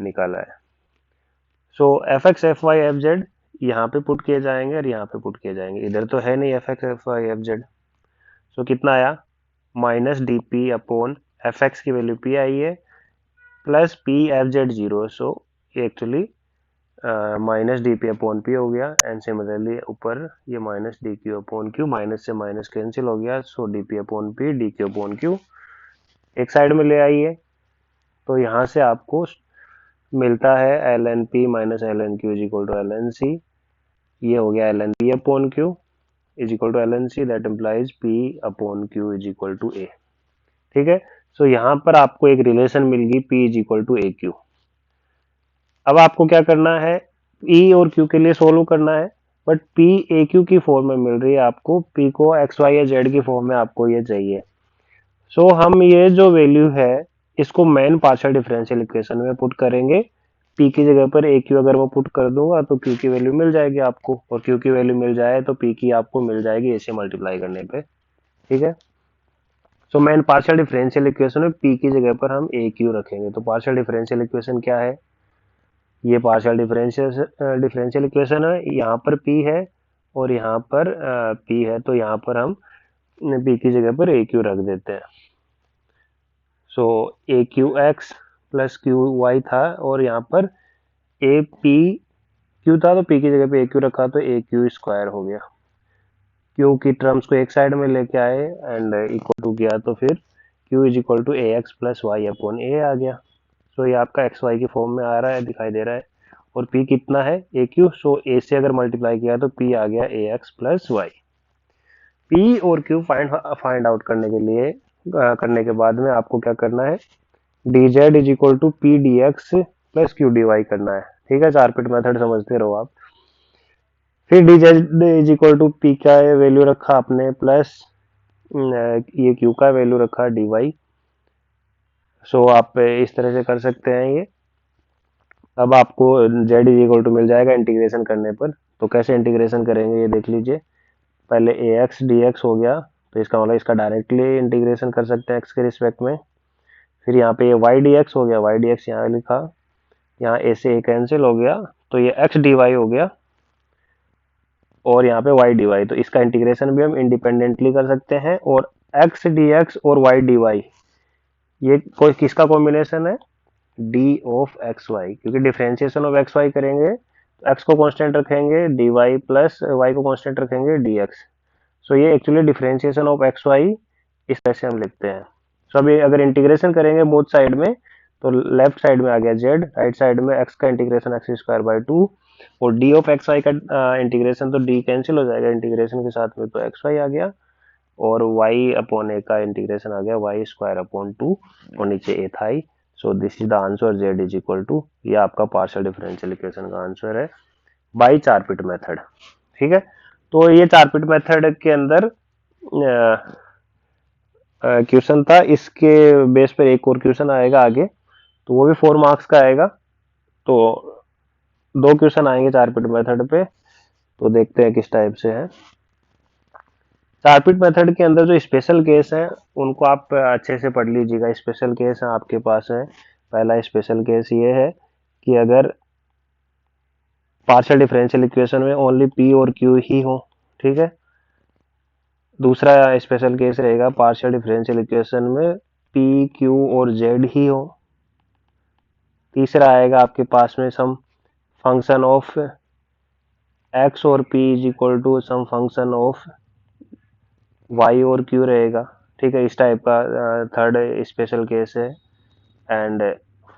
निकाला है। So f x f y f z यहाँ पे पुट किए जाएंगे और यहाँ पे पुट किए जाएंगे, इधर तो है नहीं f x f y f z. So कितना आया, minus d p upon f x की वैल्यू पी आई है plus p f z 0। So ये actually minus d p upon p हो गया एंड सिमिलरली ऊपर ये minus d q upon q, minus से माइनस कैंसिल हो गया। So d p upon P d q upon q एक साइड में ले आइए, तो यहाँ से आपको मिलता है l n p minus l n q is equal to l n c. ये हो गया l n p upon q is equal to l n c, that implies p upon q is equal to a, ठीक है। सो यहाँ पर आपको एक relation मिल गई p is equal to a q. अब आपको क्या करना है, ई और क्यू के लिए सोल्व करना है, बट पी ए क्यू की फॉर्म में मिल रही है आपको, पी को एक्स वाई या जेड की फॉर्म में आपको ये चाहिए। सो हम ये जो वैल्यू है इसको मेन पार्शियल डिफरेंशियल इक्वेशन में पुट करेंगे। पी की जगह पर ए क्यू अगर मैं पुट कर दूंगा तो क्यू की वैल्यू मिल जाएगी आपको, और क्यू की वैल्यू मिल जाए तो पी की आपको मिल जाएगी ए से मल्टीप्लाई करने पे, ठीक है। So main partial differential equation में पी की जगह पर हम ए क्यू रखेंगे। तो पार्शियल डिफरेंशियल इक्वेशन क्या है, ये पार्शियल डिफरेंशियल इक्वेशन है, यहाँ पर पी है और यहाँ पर पी है, तो यहाँ पर हम पी की जगह पर ए क्यू रख देते हैं। So a q x plus q y था और यहाँ पर ए पी क्यू था, तो पी की जगह पे ए क्यू रखा तो ए क्यू स्क्वायर हो गया। क्यू की टर्म्स को एक साइड में लेके आए एंड इक्वल टू किया तो फिर q is equal to a x plus y upon a आ गया। सो ये आपका एक्स वाई की फॉर्म में आ रहा है, दिखाई दे रहा है। और पी कितना है, ए क्यू, सो ए से अगर मल्टीप्लाई किया तो पी आ गया ए एक्स प्लस वाई। पी और क्यू फाइंड आउट करने के लिए करने के बाद में आपको क्या करना है, d z is equal to p d x plus q d y करना है, ठीक है। चार पिट मेथड समझते रहो आप। फिर d z is equal to p का वैल्यू रखा आपने प्लस ये क्यू का वैल्यू रखा डी वाई। सो आप इस तरह से कर सकते हैं ये। अब आपको जेड इज इक्वल टू मिल जाएगा इंटीग्रेशन करने पर। तो कैसे इंटीग्रेशन करेंगे ये देख लीजिए। पहले ए एक्स डी एक्स हो गया, तो इसका मतलब इसका डायरेक्टली इंटीग्रेशन कर सकते हैं एक्स के रिस्पेक्ट में। फिर यहाँ पे ये वाई डी एक्स हो गया, वाई डी एक्स यहाँ लिखा, यहाँ ए से ए कैंसिल हो गया, तो ये एक्स डी वाई हो गया। और यहाँ पे वाई डी वाई, तो इसका इंटीग्रेशन भी हम इंडिपेंडेंटली कर सकते हैं। और एक्स डी एक्स और वाई डी वाई, ये कोई किसका कॉम्बिनेशन है, डी ऑफ एक्स वाई, क्योंकि डिफरेंशिएशन ऑफ एक्स वाई करेंगे तो एक्स को कांस्टेंट रखेंगे, डी वाई प्लस वाई को कांस्टेंट रखेंगे, डी एक्स। सो ये actually differentiation of x y इस तरह से हम लिखते हैं। सो अभी अगर इंटीग्रेशन करेंगे बोथ साइड में, तो लेफ्ट साइड में आ गया जेड, राइट साइड में एक्स का integration x square by two, और डी ऑफ एक्स वाई का इंटीग्रेशन, तो डी कैंसिल हो जाएगा इंटीग्रेशन के साथ में, तो एक्स वाई आ गया, और y अपॉन ए का इंटीग्रेशन आ गया वाई स्क्वायर अपॉन टू, और नीचे ए था ही। So this is the answer, z is equal to, ये आपका पार्शियल डिफरेंशियल इक्वेशन का आंसर है बाई चार पिट मेथड। ठीक है, तो ये चार पिट मेथड के अंदर क्वेश्चन था, इसके बेस पर एक और क्वेश्चन आएगा आगे, तो वो भी 4 मार्क्स का आएगा। तो दो क्वेश्चन आएंगे चार पिट मेथड पे, तो देखते हैं किस टाइप से है। चारपिट मेथड के अंदर जो स्पेशल केस है उनको आप अच्छे से पढ़ लीजिएगा। स्पेशल केस है आपके पास है, पहला स्पेशल केस ये है कि अगर पार्शियल डिफरेंशियल इक्वेशन में ओनली पी और क्यू ही हो, ठीक है। दूसरा स्पेशल केस रहेगा पार्शियल डिफरेंशियल इक्वेशन में पी क्यू और जेड ही हो। तीसरा आएगा आपके पास में सम फंक्शन ऑफ एक्स और p is equal to some function of y और क्यू रहेगा, ठीक है। इस टाइप का थर्ड स्पेशल केस है। एंड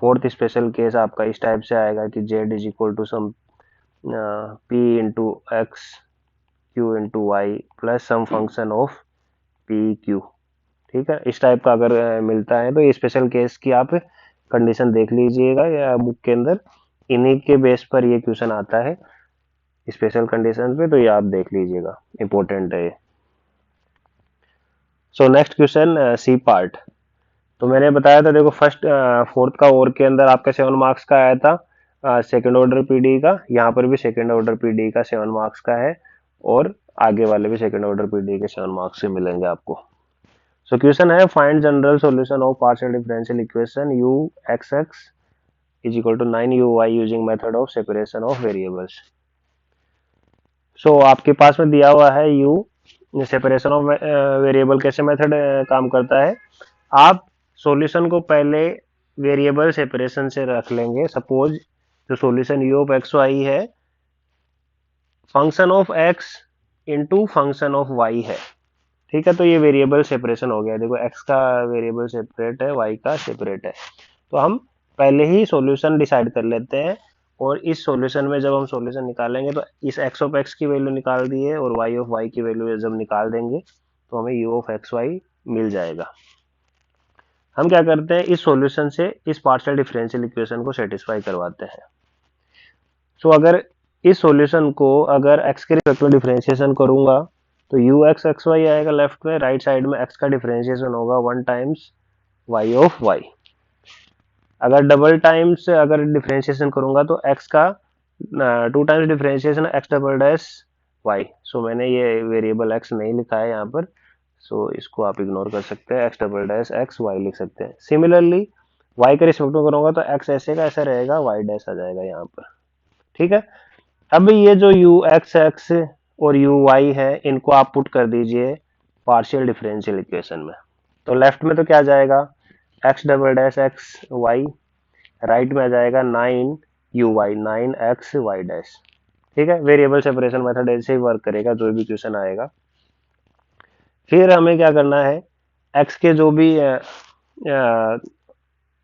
फोर्थ स्पेशल केस आपका इस टाइप से आएगा कि Z is equal to some p into x q into y plus some function of p q, ठीक है। इस टाइप का अगर मिलता है तो ये स्पेशल केस की आप कंडीशन देख लीजिएगा या बुक के अंदर, इन्हीं के बेस पर ये क्वेश्चन आता है स्पेशल कंडीशन पे, तो ये आप देख लीजिएगा, इंपॉर्टेंट है ये। So next question c part. तो मैंने बताया था देखो फर्स्ट फोर्थ का और के अंदर आपका 7 मार्क्स का आया था सेकंड ऑर्डर पीडी का, यहाँ पर भी सेकंड ऑर्डर पीडी का 7 मार्क्स का है, और आगे वाले भी सेकंड ऑर्डर पीडी के 7 मार्क्स से मिलेंगे आपको। सो क्वेश्चन है find general solution of partial differential equation u x x is equal to 9u y using method of separation of variables. So आपके पास में दिया हुआ है u सेपरेशन ऑफ वेरिएबल, कैसे मेथड काम करता है, आप सॉल्यूशन को पहले वेरिएबल सेपरेशन से रख लेंगे। सपोज जो solution u of x y है function of x into function of y है, ठीक है। तो ये वेरिएबल सेपरेशन हो गया, देखो x का वेरिएबल सेपरेट है, y का सेपरेट है। तो हम पहले ही सॉल्यूशन डिसाइड कर लेते हैं, और इस सॉल्यूशन में जब हम सॉल्यूशन निकालेंगे तो इस x ऑफ x की वैल्यू निकाल दिए और y ऑफ y की वैल्यू जब निकाल देंगे तो हमें u ऑफ एक्स वाई मिल जाएगा। हम क्या करते हैं, इस सॉल्यूशन से इस पार्शियल डिफरेंशियल इक्वेशन को सेटिस्फाई करवाते हैं। सो अगर इस सॉल्यूशन को अगर x के रिस्पेक्ट में डिफरेंशिएशन करूंगा तो u एक्स एक्स वाई आएगा लेफ्ट में, राइट साइड में x का डिफरेंशिएशन होगा 1 टाइम्स y ऑफ y। अगर डबल टाइम्स अगर डिफरेंशिएशन करूंगा तो x का 2 times differentiation x double dash y। सो मैंने ये वेरिएबल x नहीं लिखा है यहाँ पर, सो इसको आप इग्नोर कर सकते हैं, x double dash x y लिख सकते हैं। सिमिलरली y के रिस्पेक्ट में करूंगा तो x ऐसे का ऐसा रहेगा, y डैश आ जाएगा यहाँ पर, ठीक है। अब ये जो u एक्स एक्स और u वाई है इनको आप पुट कर दीजिए पार्शियल डिफरेंशियल इक्वेशन में। तो लेफ्ट में तो क्या आ जाएगा, x double dash x y, right में आ जाएगा 9u Y 9x Y dash, ठीक है। वेरिएबल सेपरेशन मेथड ऐसे ही वर्क करेगा जो भी क्वेश्चन आएगा। फिर हमें क्या करना है, x के जो भी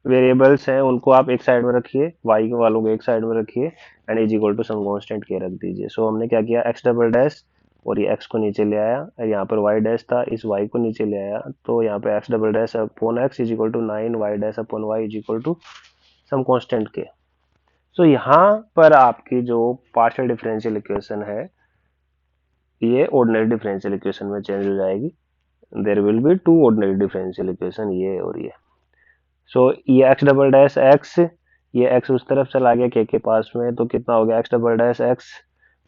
वेरिएबल्स हैं उनको आप एक साइड में रखिए, y वालों को एक साइड में रखिए, and is equal to some constant के रख दीजिए। सो हमने क्या किया, x डबल डैश और ये x को नीचे ले आया, यहाँ पर y डैश था, इस y को नीचे ले आया, तो यहाँ पे x double dash upon x is equal to 9 y dash upon y is equal to some constant के। सो यहाँ पर आपकी जो पार्शियल डिफरेंशियल इक्वेशन है ये ऑर्डिनरी डिफरेंशियल इक्वेशन में चेंज हो जाएगी। There will be 2 ordinary differential equation, ये और ये। सो ये x डबल डैश x, ये x उस तरफ चला गया k के पास में, तो कितना हो गया x double dash x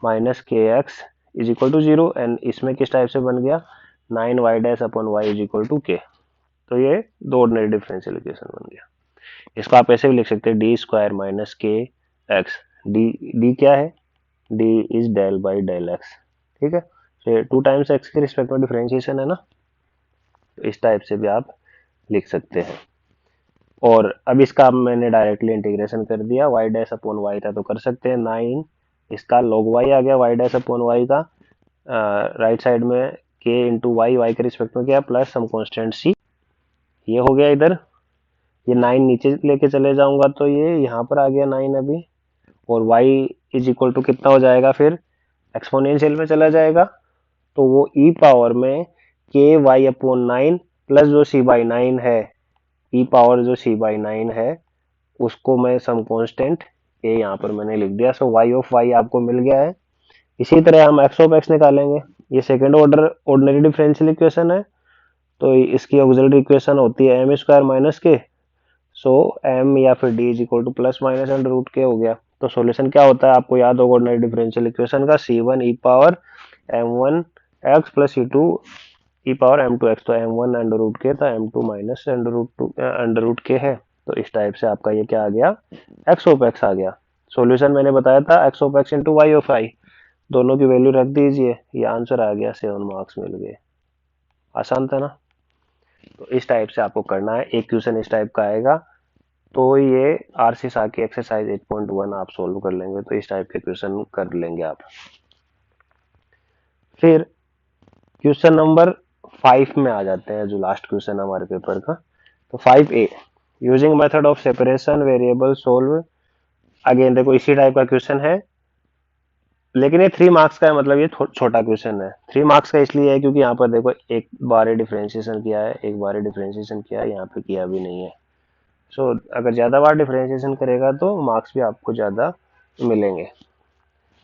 minus के x is equal to 0, and इसमें किस टाइप से बन गया 9y dash upon y is equal to k। तो ये दो ऑर्डिनरी डिफरेंशियल इक्वेशन बन गया। इसको आप ऐसे भी लिख सकते हैं डी स्क्वायर माइनस के एक्स, डी क्या है, d is del by del x, ठीक है, तो 2 टाइम्स एक्स के रिस्पेक्ट में डिफरेंशिएशन है ना, तो इस टाइप से भी आप लिख सकते हैं। और अब इसका मैंने डायरेक्टली इंटीग्रेशन कर दिया, वाई डैश अपॉन वाई था तो कर सकते हैं 9, इसका log वाई आ गया वाई डैश अपॉन वाई का, राइट साइड में के इंटू वाई, वाई के रिस्पेक्ट में क्या प्लस सम कॉन्स्टेंट सी, ये हो गया इधर। ये 9 नीचे लेके चले जाऊंगा तो ये यहाँ पर आ गया 9 अभी, और y इज इक्वल टू कितना हो जाएगा फिर, एक्सपोनेंशियल में चला जाएगा, तो वो e पावर में के वाई अपॉन 9 प्लस जो c बाई 9 है, e पावर जो c बाई 9 है उसको मैं सम कांस्टेंट a यहाँ पर मैंने लिख दिया। सो y ऑफ y आपको मिल गया है। इसी तरह हम x ऑफ x निकालेंगे, ये second order ordinary differential equation है, तो इसकी ऑक्सिलरी इक्वेशन होती है एम स्क्वायर माइनस के, सो एम या फिर d is equal to plus minus under root के हो गया। तो सॉल्यूशन क्या होता है आपको याद होगा ऑर्डिनरी डिफरेंशियल इक्वेशन का, c one e power m one x plus c two e power m two x, तो m one under root k था, m two minus under root k है, तो इस टाइप से आपका ये क्या आ गया, एक्स ऑफ एक्स आ गया। सॉल्यूशन मैंने बताया था x of x into y of i, दोनों की वैल्यू रख दीजिए, ये आंसर आ गया, 7 मार्क्स मिल गए। आसान था ना। तो इस टाइप से आपको करना है, एक क्वेश्चन इस टाइप का आएगा, तो ये आरसी सा की एक्सरसाइज 8.1 आप सोल्व कर लेंगे, तो इस टाइप के क्वेश्चन कर लेंगे आप। फिर क्वेश्चन नंबर 5 में आ जाते हैं, जो लास्ट क्वेश्चन हमारे पेपर का। तो 5A, using method of separation variable solve. Again देखो इसी टाइप का क्वेश्चन है, लेकिन ये 3 मार्क्स का है, मतलब ये छोटा क्वेश्चन है। 3 मार्क्स का इसलिए है क्योंकि यहाँ पर देखो एक बार डिफरेंशिएशन किया है, एक बार डिफरेंशिएशन किया है, यहाँ पे किया भी नहीं है। सो अगर ज्यादा बार डिफरेंशिएशन करेगा तो मार्क्स भी आपको ज्यादा मिलेंगे।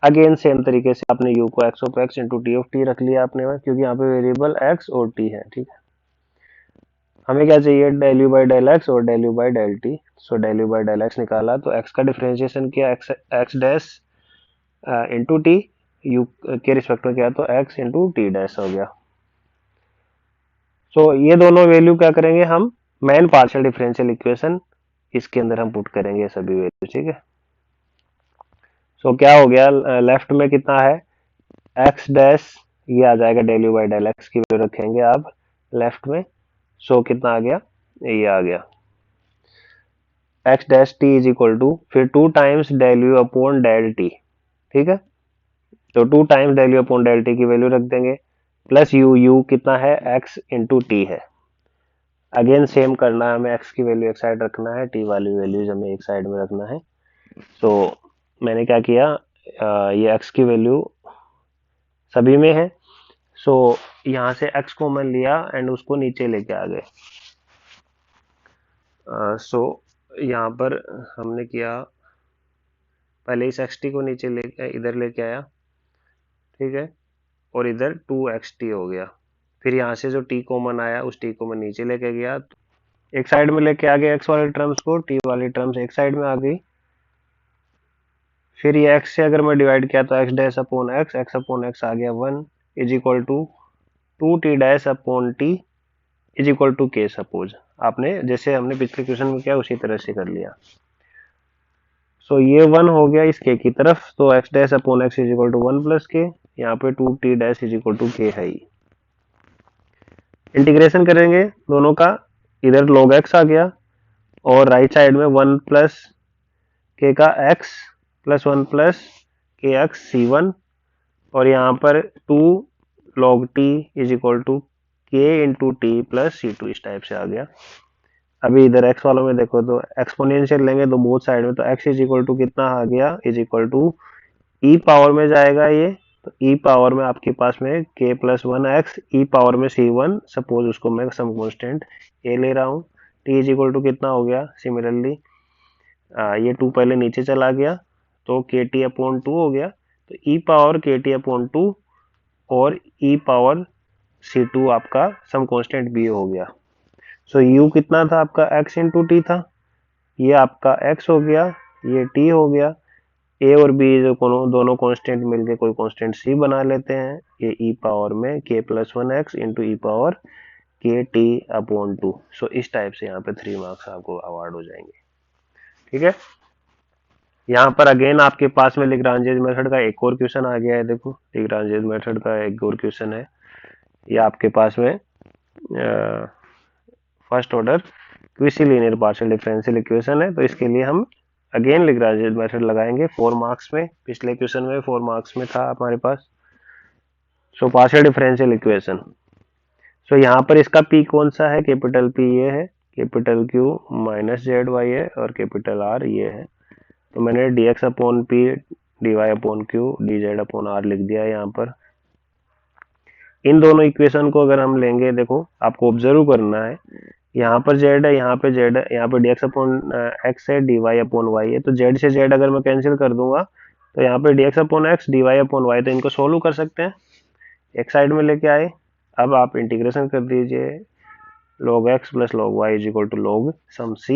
अगेन सेम तरीके से आपने u को x of x into T of T रख लिया आपने, क्योंकि यहाँ पे वेरिएबल x और t है, ठीक है। हमें क्या चाहिए, del u by del x और del u by del t. So del u by del x निकाला तो x का डिफरेंशिएशन किया, x dash into t, u के रिस्पेक्ट में किया तो x इंटू टी डैश हो गया। सो ये दोनों वैल्यू क्या करेंगे हम, मेन पार्शियल डिफरेंशियल इक्वेशन इसके अंदर हम पुट करेंगे सभी वैल्यू, ठीक है। सो क्या हो गया, लेफ्ट में कितना है x डैश, ये आ जाएगा del u by del x की वैल्यू रखेंगे आप लेफ्ट में। सो कितना आ गया, ये आ गया x dash t is equal to फिर 2 times del u upon del t, ठीक है। तो 2 times del u upon del t की वैल्यू रख देंगे, प्लस यू कितना है x इंटू टी है। अगेन सेम करना है, हमें x की वैल्यू एक साइड रखना है, t वाली वैल्यूज हमें एक साइड में रखना है। तो मैंने क्या किया, ये x की वैल्यू सभी में है, सो यहाँ से x कॉमन लिया एंड उसको नीचे लेके आ गए। सो यहाँ पर हमने किया, पहले इस xt को नीचे ले इधर लेके आया, ठीक है, और इधर 2xt हो गया। फिर यहाँ से जो t कॉमन आया उस t को मैं नीचे लेके गया, एक साइड में लेके आ गया x वाली टर्म्स को, t वाली टर्म्स एक साइड में आ गई। फिर ये x से अगर मैं डिवाइड किया तो x dash upon x upon x आ गया 1 is equal to 2t dash upon t is equal to k। Suppose आपने जैसे हमने पिछले क्वेश्चन में किया उसी तरह से कर लिया। सो ये 1 हो गया इस k की तरफ, तो x dash upon x is equal to 1 plus k, यहाँ पे 2t dash is equal to k है ही। इंटीग्रेशन करेंगे दोनों का, इधर log x आ गया और राइट साइड में 1 प्लस k का x plus 1 plus k x c one, और यहाँ पर 2 log t is equal to k into t plus c two, इस टाइप से आ गया। अभी इधर x वालों में देखो तो एक्सपोनेंशियल लेंगे तो बोथ साइड में, तो x इज इक्वल टू कितना आ गया, is equal to e power में जाएगा ये, तो ई पावर में आपके पास में k प्लस 1x ई पावर में c1, सपोज उसको मैं सम कांस्टेंट a ले रहा हूँ। t इज इक्वल टू कितना हो गया, सिमिलरली ये 2 पहले नीचे चला गया तो के टी अपॉन 2 हो गया, तो ई पावर के टी अपॉन 2 और ई पावर सी टू आपका सम कांस्टेंट बी हो गया। सो यू कितना था आपका x इंटू टी था, ये आपका x हो गया, ये t हो गया। a और b जो दोनों कांस्टेंट मिलके कोई कांस्टेंट c बना लेते हैं, ये e पावर में k प्लस 1x इंटू ई पावर के टी अपॉन 2। सो इस टाइप से यहाँ पे 3 मार्क्स आपको अवार्ड हो जाएंगे, ठीक है। यहाँ पर अगेन आपके पास में लाग्रांज मेथड का एक और क्वेश्चन आ गया है। देखो लाग्रांज मेथड का एक और क्वेश्चन है, ये आपके पास में first order quasi linear partial differential equation है। तो इसके लिए हम अगेन लाग्रांज मेथड लगाएंगे 4 मार्क्स में, पिछले क्वेश्चन में 4 मार्क्स में था हमारे पास। सो पार्शियल डिफरेंशियल इक्वेशन, सो यहाँ पर इसका पी कौन सा है, कैपिटल पी ये है, capital Q minus z y है, और कैपिटल आर ये है। तो मैंने d x upon P d y upon Q d z upon R लिख दिया है यहाँ पर। इन दोनों इक्वेशन को अगर हम लेंगे, देखो आपको ऑब्जर्व करना है, यहाँ पर जेड है, यहाँ पे जेड है, यहाँ पे डी एक्स अपॉन एक्स है, डी वाई अपॉन वाई है। तो जेड से जेड अगर मैं कैंसिल कर दूंगा तो यहाँ पे d x upon x d y upon y, तो इनको सोल्व कर सकते हैं, एक साइड में लेके आए। अब आप इंटीग्रेशन कर दीजिए, log x plus log y is equal to log some c,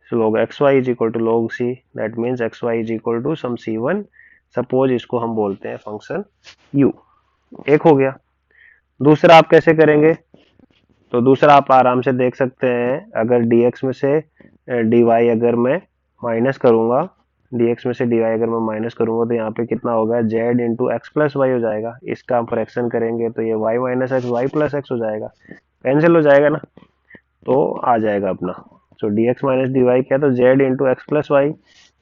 so log xy is equal to log c, that means xy is equal to some c1। Suppose इसको हम बोलते हैं फंक्शन u। एक हो गया। दूसरा आप कैसे करेंगे, तो दूसरा आप आराम से देख सकते हैं, अगर dx में से dy अगर मैं माइनस करूंगा, dx में से dy अगर मैं माइनस करूंगा तो यहाँ पे कितना होगा, z into x plus y हो जाएगा। इसका हम फ्रैक्शन करेंगे तो ये y minus x y plus x हो जाएगा, कैंसिल हो जाएगा ना, तो आ जाएगा अपना। So d x minus d y क्या, तो z into x plus y,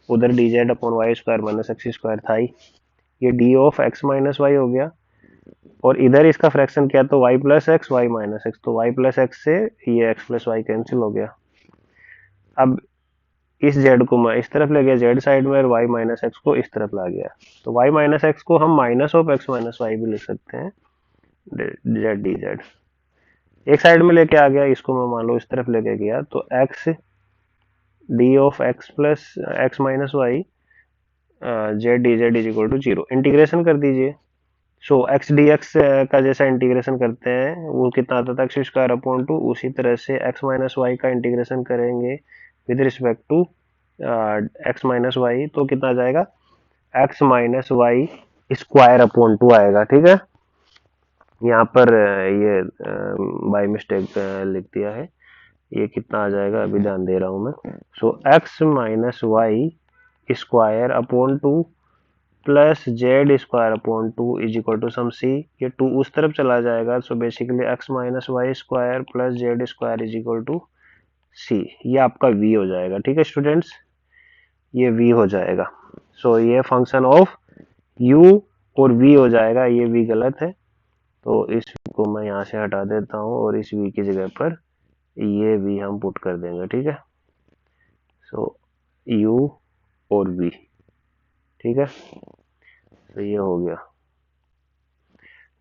उधर d z upon y square minus x square था ही, ये d of x minus y हो गया। और इधर इसका फ्रैक्शन क्या, तो y plus x y minus x, तो वाई प्लस एक्स से ये एक्स प्लस वाई कैंसिल हो गया। अब इस जेड को मैं इस तरफ ले गया जेड साइड में, और वाई माइनस एक्स को इस तरफ ला गया, तो वाई माइनस एक्स को हम minus of x minus y भी लिख सकते हैं, जेड डी जेड। एक साइड में लेके आ गया, इसको मैं मान लो इस तरफ लेके गया, तो x d of x plus x minus y z d z is equal to zero, integration कर दीजिए। सो एक्स डी एक्स का जैसा इंटीग्रेशन करते हैं वो कितना आता था, एक्स स्क्वायर अपॉन टू, उसी तरह से एक्स माइनस वाई का इंटीग्रेशन करेंगे with respect to x minus y, तो कितना आ जाएगा, x minus y square upon two आएगा। ठीक है, यहाँ पर ये बाय मिस्टेक लिख दिया है, ये कितना आ जाएगा अभी ध्यान दे रहा हूं मैं। So x minus y square upon two plus z square upon two is equal to some c, ये टू उस तरफ चला जाएगा, so basically x minus y square plus z square is equal to c, ये आपका v हो जाएगा। ठीक है स्टूडेंट्स, ये v हो जाएगा। सो ये फंक्शन ऑफ u और v हो जाएगा, ये v गलत है, तो इस v को मैं यहाँ से हटा देता हूँ और इस v की जगह पर ये v हम पुट कर देंगे। ठीक है, सो u और v, ठीक है, तो ये हो गया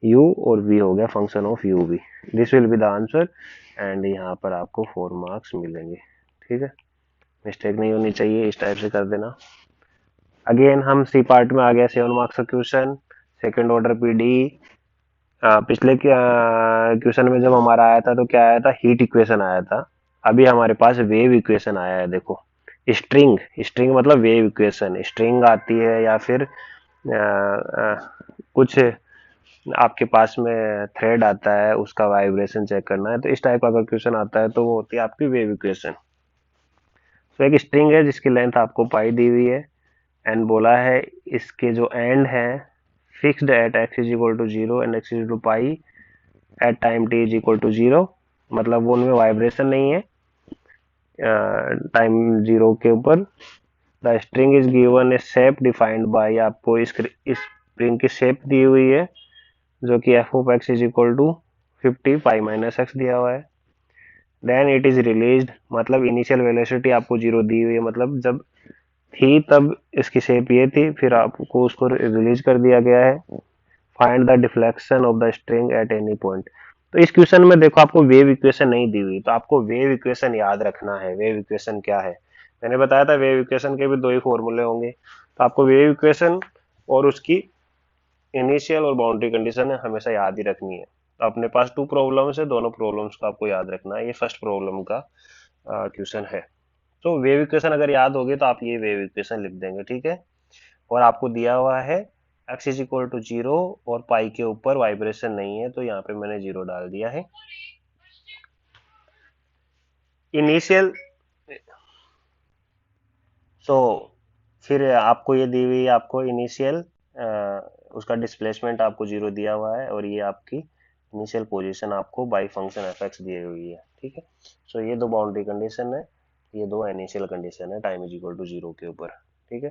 u और v हो गया function of u v, this will be the answer, and यहाँ पर आपको 4 मार्क्स मिलेंगे। ठीक है, मिस्टेक नहीं होनी चाहिए, इस टाइप से कर देना। अगेन हम सी पार्ट में आ गया, 7 मार्क्स का क्वेश्चन, सेकेंड ऑर्डर पीडी। पिछले क्वेश्चन में जब हमारा आया था तो क्या आया था, हीट इक्वेशन आया था। अभी हमारे पास वेव इक्वेशन आया है। देखो स्ट्रिंग, स्ट्रिंग मतलब वेव इक्वेशन, स्ट्रिंग आती है या फिर कुछ आपके पास में थ्रेड आता है, उसका वाइब्रेशन चेक करना है, तो इस टाइप का अगर क्वेश्चन आता है तो वो होती है आपकी वेव इक्वेशन। तो एक स्ट्रिंग है जिसकी लेंथ आपको पाई दी हुई है, एंड बोला है इसके जो एंड है fixed at x is equal to zero and x is two pi at time t is equal to zero, मतलब वो उनमें वाइब्रेशन नहीं है टाइम जीरो के ऊपर। The string is given A shape defined by, आपको इस स्ट्रिंग की शेप दी हुई है जो कि f of x is equal to 50 pi minus x दिया हुआ है। देन इट इज रिलीज्ड, मतलब इनिशियल वेलोसिटी आपको जीरो दी हुई है, मतलब जब थी तब इसकी शेप ये थी, फिर आपको उसको रिलीज कर दिया गया है। Find the deflection of the string at any point. तो इस क्वेश्चन में देखो आपको वेव इक्वेशन नहीं दी हुई, तो आपको वेव इक्वेशन याद रखना है। वेव इक्वेशन क्या है, मैंने बताया था वेव इक्वेशन के भी दो ही फॉर्मूले होंगे, तो आपको वेव इक्वेशन और उसकी इनिशियल और बाउंड्री कंडीशन हमेशा याद ही रखनी है। तो अपने पास 2 प्रॉब्लम्स है, दोनों प्रॉब्लम्स को आपको याद रखना है, ये फर्स्ट प्रॉब्लम का क्वेश्चन है। तो वेव इक्वेशन अगर याद होगी तो आप ये वेव इक्वेशन लिख देंगे। ठीक है, और आपको दिया हुआ है x is equal to zero और पाई के ऊपर वाइब्रेशन नहीं है, तो यहाँ पे मैंने जीरो डाल दिया है। इनिशियल, सो फिर आपको ये दी हुई है, आपको इनिशियल उसका डिस्प्लेसमेंट आपको 0 दिया हुआ है, और ये आपकी इनिशियल पोजीशन आपको बाई फंक्शन एफ एक्स दी हुई है। ठीक है, सो ये दो बाउंड्री कंडीशन है, ये दो इनिशियल कंडीशन है टाइम इज इक्वल टू 0 के ऊपर। ठीक है,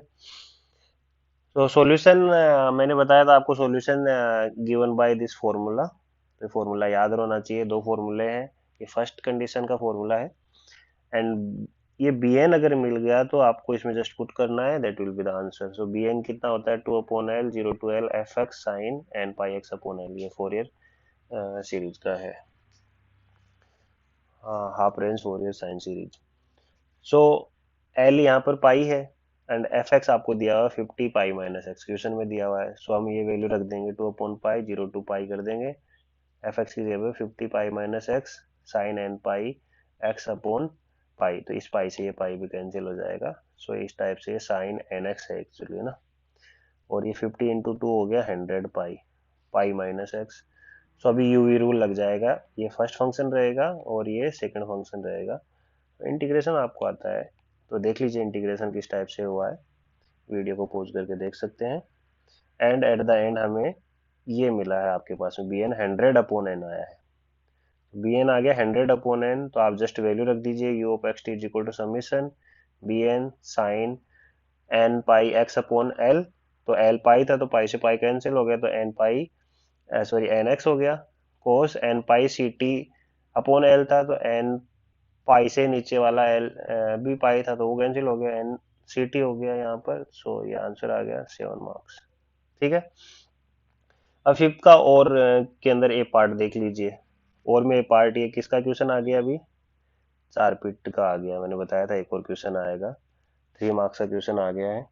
तो सॉल्यूशन मैंने बताया था आपको, solution given by this formula. तो फॉर्मूला याद रहना चाहिए, दो फॉर्मूले हैं, ये फर्स्ट कंडीशन का फॉर्मूला है, एंड ये बी एन अगर मिल गया तो आपको इसमें जस्ट पुट करना है, that will be the answer. So b n कितना होता है, 2/L 0 to L f x sine n pi x upon l, ये फोरियर सीरीज का है, half range Fourier sine series. So l यहाँ पर पाई है, एंड एफ एक्स आपको दिया हुआ है 50 पाई माइनस एक्स, क्वेश्चन में दिया हुआ है। सो हम ये वैल्यू रख देंगे 2/पाई 0 to पाई कर देंगे, एफ एक्स की जगह 50 pi minus x sine n pi x upon pi, तो इस पाई से ये पाई भी कैंसिल हो जाएगा। सो इस टाइप से ये साइन एन एक्स है एक्चुअली ना, और ये 50 इंटू 2 हो गया 100 पाई, पाई माइनस एक्स। सो अभी यूवी रूल लग जाएगा, ये फर्स्ट फंक्शन रहेगा और ये सेकंड फंक्शन रहेगा। तो इंटीग्रेशन आपको आता है, तो देख लीजिए इंटीग्रेशन किस टाइप से हुआ है, वीडियो को पॉज करके देख सकते हैं। एंड एट द एंड हमें ये मिला है आपके पास में, बी एन 100/n आया है, बी एन आ गया 100/n, तो आप जस्ट वैल्यू रख दीजिए, u of x t is equal to summation b n sine n pi x upon l, तो एल पाई था तो पाई से पाई कैंसिल हो गया, तो n pi sorry n x हो गया, cos n pi c t upon l था, तो एन पाई से नीचे वाला एल भी पाई था तो वो कैंसिल हो गया, एन सी टी हो गया यहाँ पर। सो ये आंसर आ गया 7 मार्क्स। ठीक है, अब फिफ्थ का और के अंदर ए पार्ट देख लीजिए, और में ए पार्ट ये किसका क्वेश्चन आ गया, अभी 4 पिट का आ गया, मैंने बताया था एक और क्वेश्चन आएगा, 3 मार्क्स का क्वेश्चन आ गया है।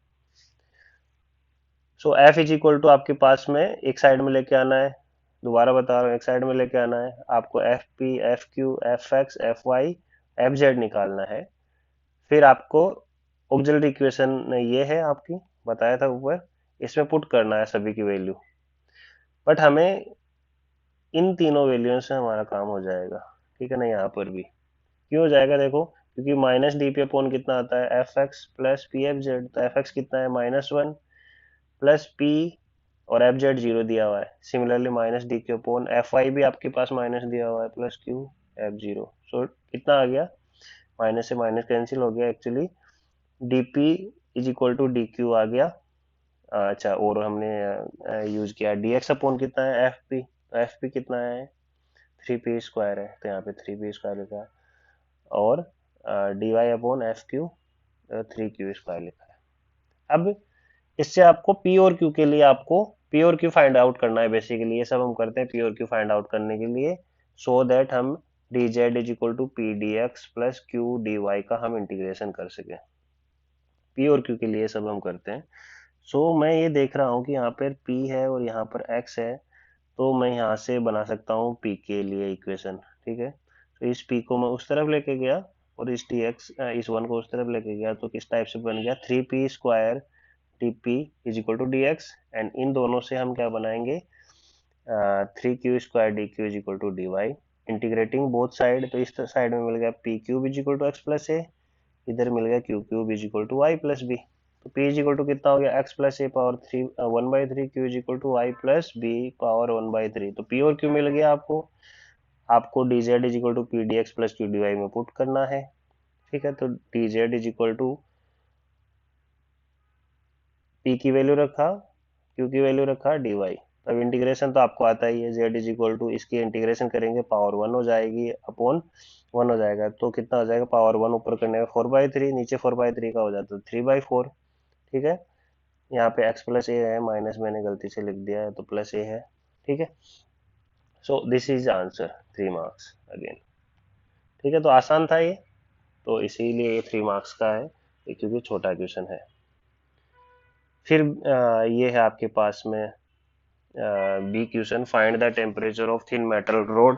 So F is equal to आपके पास में एक साइड में लेके आना है, दोबारा बता रहा हूँ, एक साइड में लेके आना है आपको, f p f q f x f y f z निकालना है। फिर आपको ऑक्सिलरी इक्वेशन ये है आपकी, बताया था ऊपर, इसमें पुट करना है सभी की वैल्यू, बट हमें इन तीनों वैल्यू से हमारा काम हो जाएगा। ठीक है ना, यहाँ पर भी क्यों हो जाएगा देखो, क्योंकि माइनस डी पी अपॉन कितना आता है, f x plus p f z, तो एफ एक्स कितना है -1 प्लस पी, और एफ जेड 0 दिया हुआ है, similarly minus d q upon f y भी आपके पास माइनस दिया हुआ है प्लस क्यू एफ 0। सो कितना आ गया, माइनस से माइनस कैंसिल हो गया actually, d p is equal to d q आ गया। अच्छा, और हमने यूज किया डी एक्स अपॉन कितना है, एफ पी, तो एफ पी कितना है 3p² है, तो यहाँ पे 3p² लिखा है, और d y upon f q 3q² लिखा है। अब इससे आपको पी और क्यू के लिए आपको पी और क्यू फाइंड आउट करना है, बेसिकली ये सब हम करते हैं पी और क्यू फाइंड आउट करने के लिए, सो दैट हम d z is equal to p d x plus q d y का हम इंटीग्रेशन कर सकें, पी और क्यू के लिए सब हम करते हैं। सो मैं ये देख रहा हूँ कि यहाँ पर पी है और यहाँ पर एक्स है, तो मैं यहाँ से बना सकता हूँ पी के लिए इक्वेशन। ठीक है, तो इस पी को मैं उस तरफ लेके गया, और इस डी एक्स इस वन को उस तरफ लेके गया, तो किस टाइप से बन गया, 3p² d p is equal to d x, and इन दोनों से हम क्या बनाएंगे, 3q² d q is equal to d y, integrating both side, तो इस साइड में मिल गया p cube is equal to x plus a, इधर मिल गया q cube is equal to y plus b, तो p इज इक्वल टू कितना हो गया, x plus a power 1/3, q is equal to y plus b power 1/3, तो p और q मिल गया आपको। आपको d z is equal to p d x plus q d y में पुट करना है। ठीक है, तो d z is equal to p की वैल्यू रखा, क्यू की वैल्यू रखा, डी वाई। अब इंटीग्रेशन तो आपको आता ही है, जेड इज इक्वल टू इसकी इंटीग्रेशन करेंगे पावर 1 हो जाएगी अपॉन 1 हो जाएगा, तो कितना हो जाएगा, पावर 1 ऊपर करने में 4/3, नीचे 4/3 का हो जाता है 3/4। ठीक है, यहाँ पे x प्लस ए है, माइनस मैंने गलती से लिख दिया है तो प्लस ए है। ठीक है, सो this is answer, 3 marks again. ठीक है, तो आसान था ये, तो इसीलिए ये 3 मार्क्स का है, ये क्योंकि छोटा क्वेश्चन है। फिर ये है आपके पास में b question, find the temperature of thin metal rod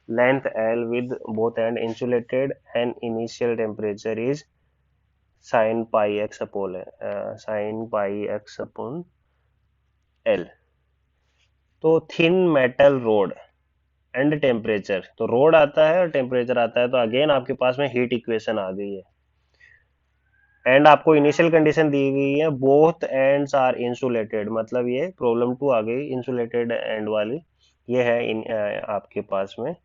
length L with both end insulated and initial temperature is sin pi x upon L। तो thin metal road and temperature, तो रोड आता है और टेम्परेचर आता है, तो again आपके पास में हीट इक्वेशन आ गई है, एंड आपको इनिशियल कंडीशन दी गई है, बोथ एंड्स आर इंसुलेटेड, मतलब ये प्रॉब्लम 2 आ गई इंसुलेटेड एंड वाली। ये है आपके पास में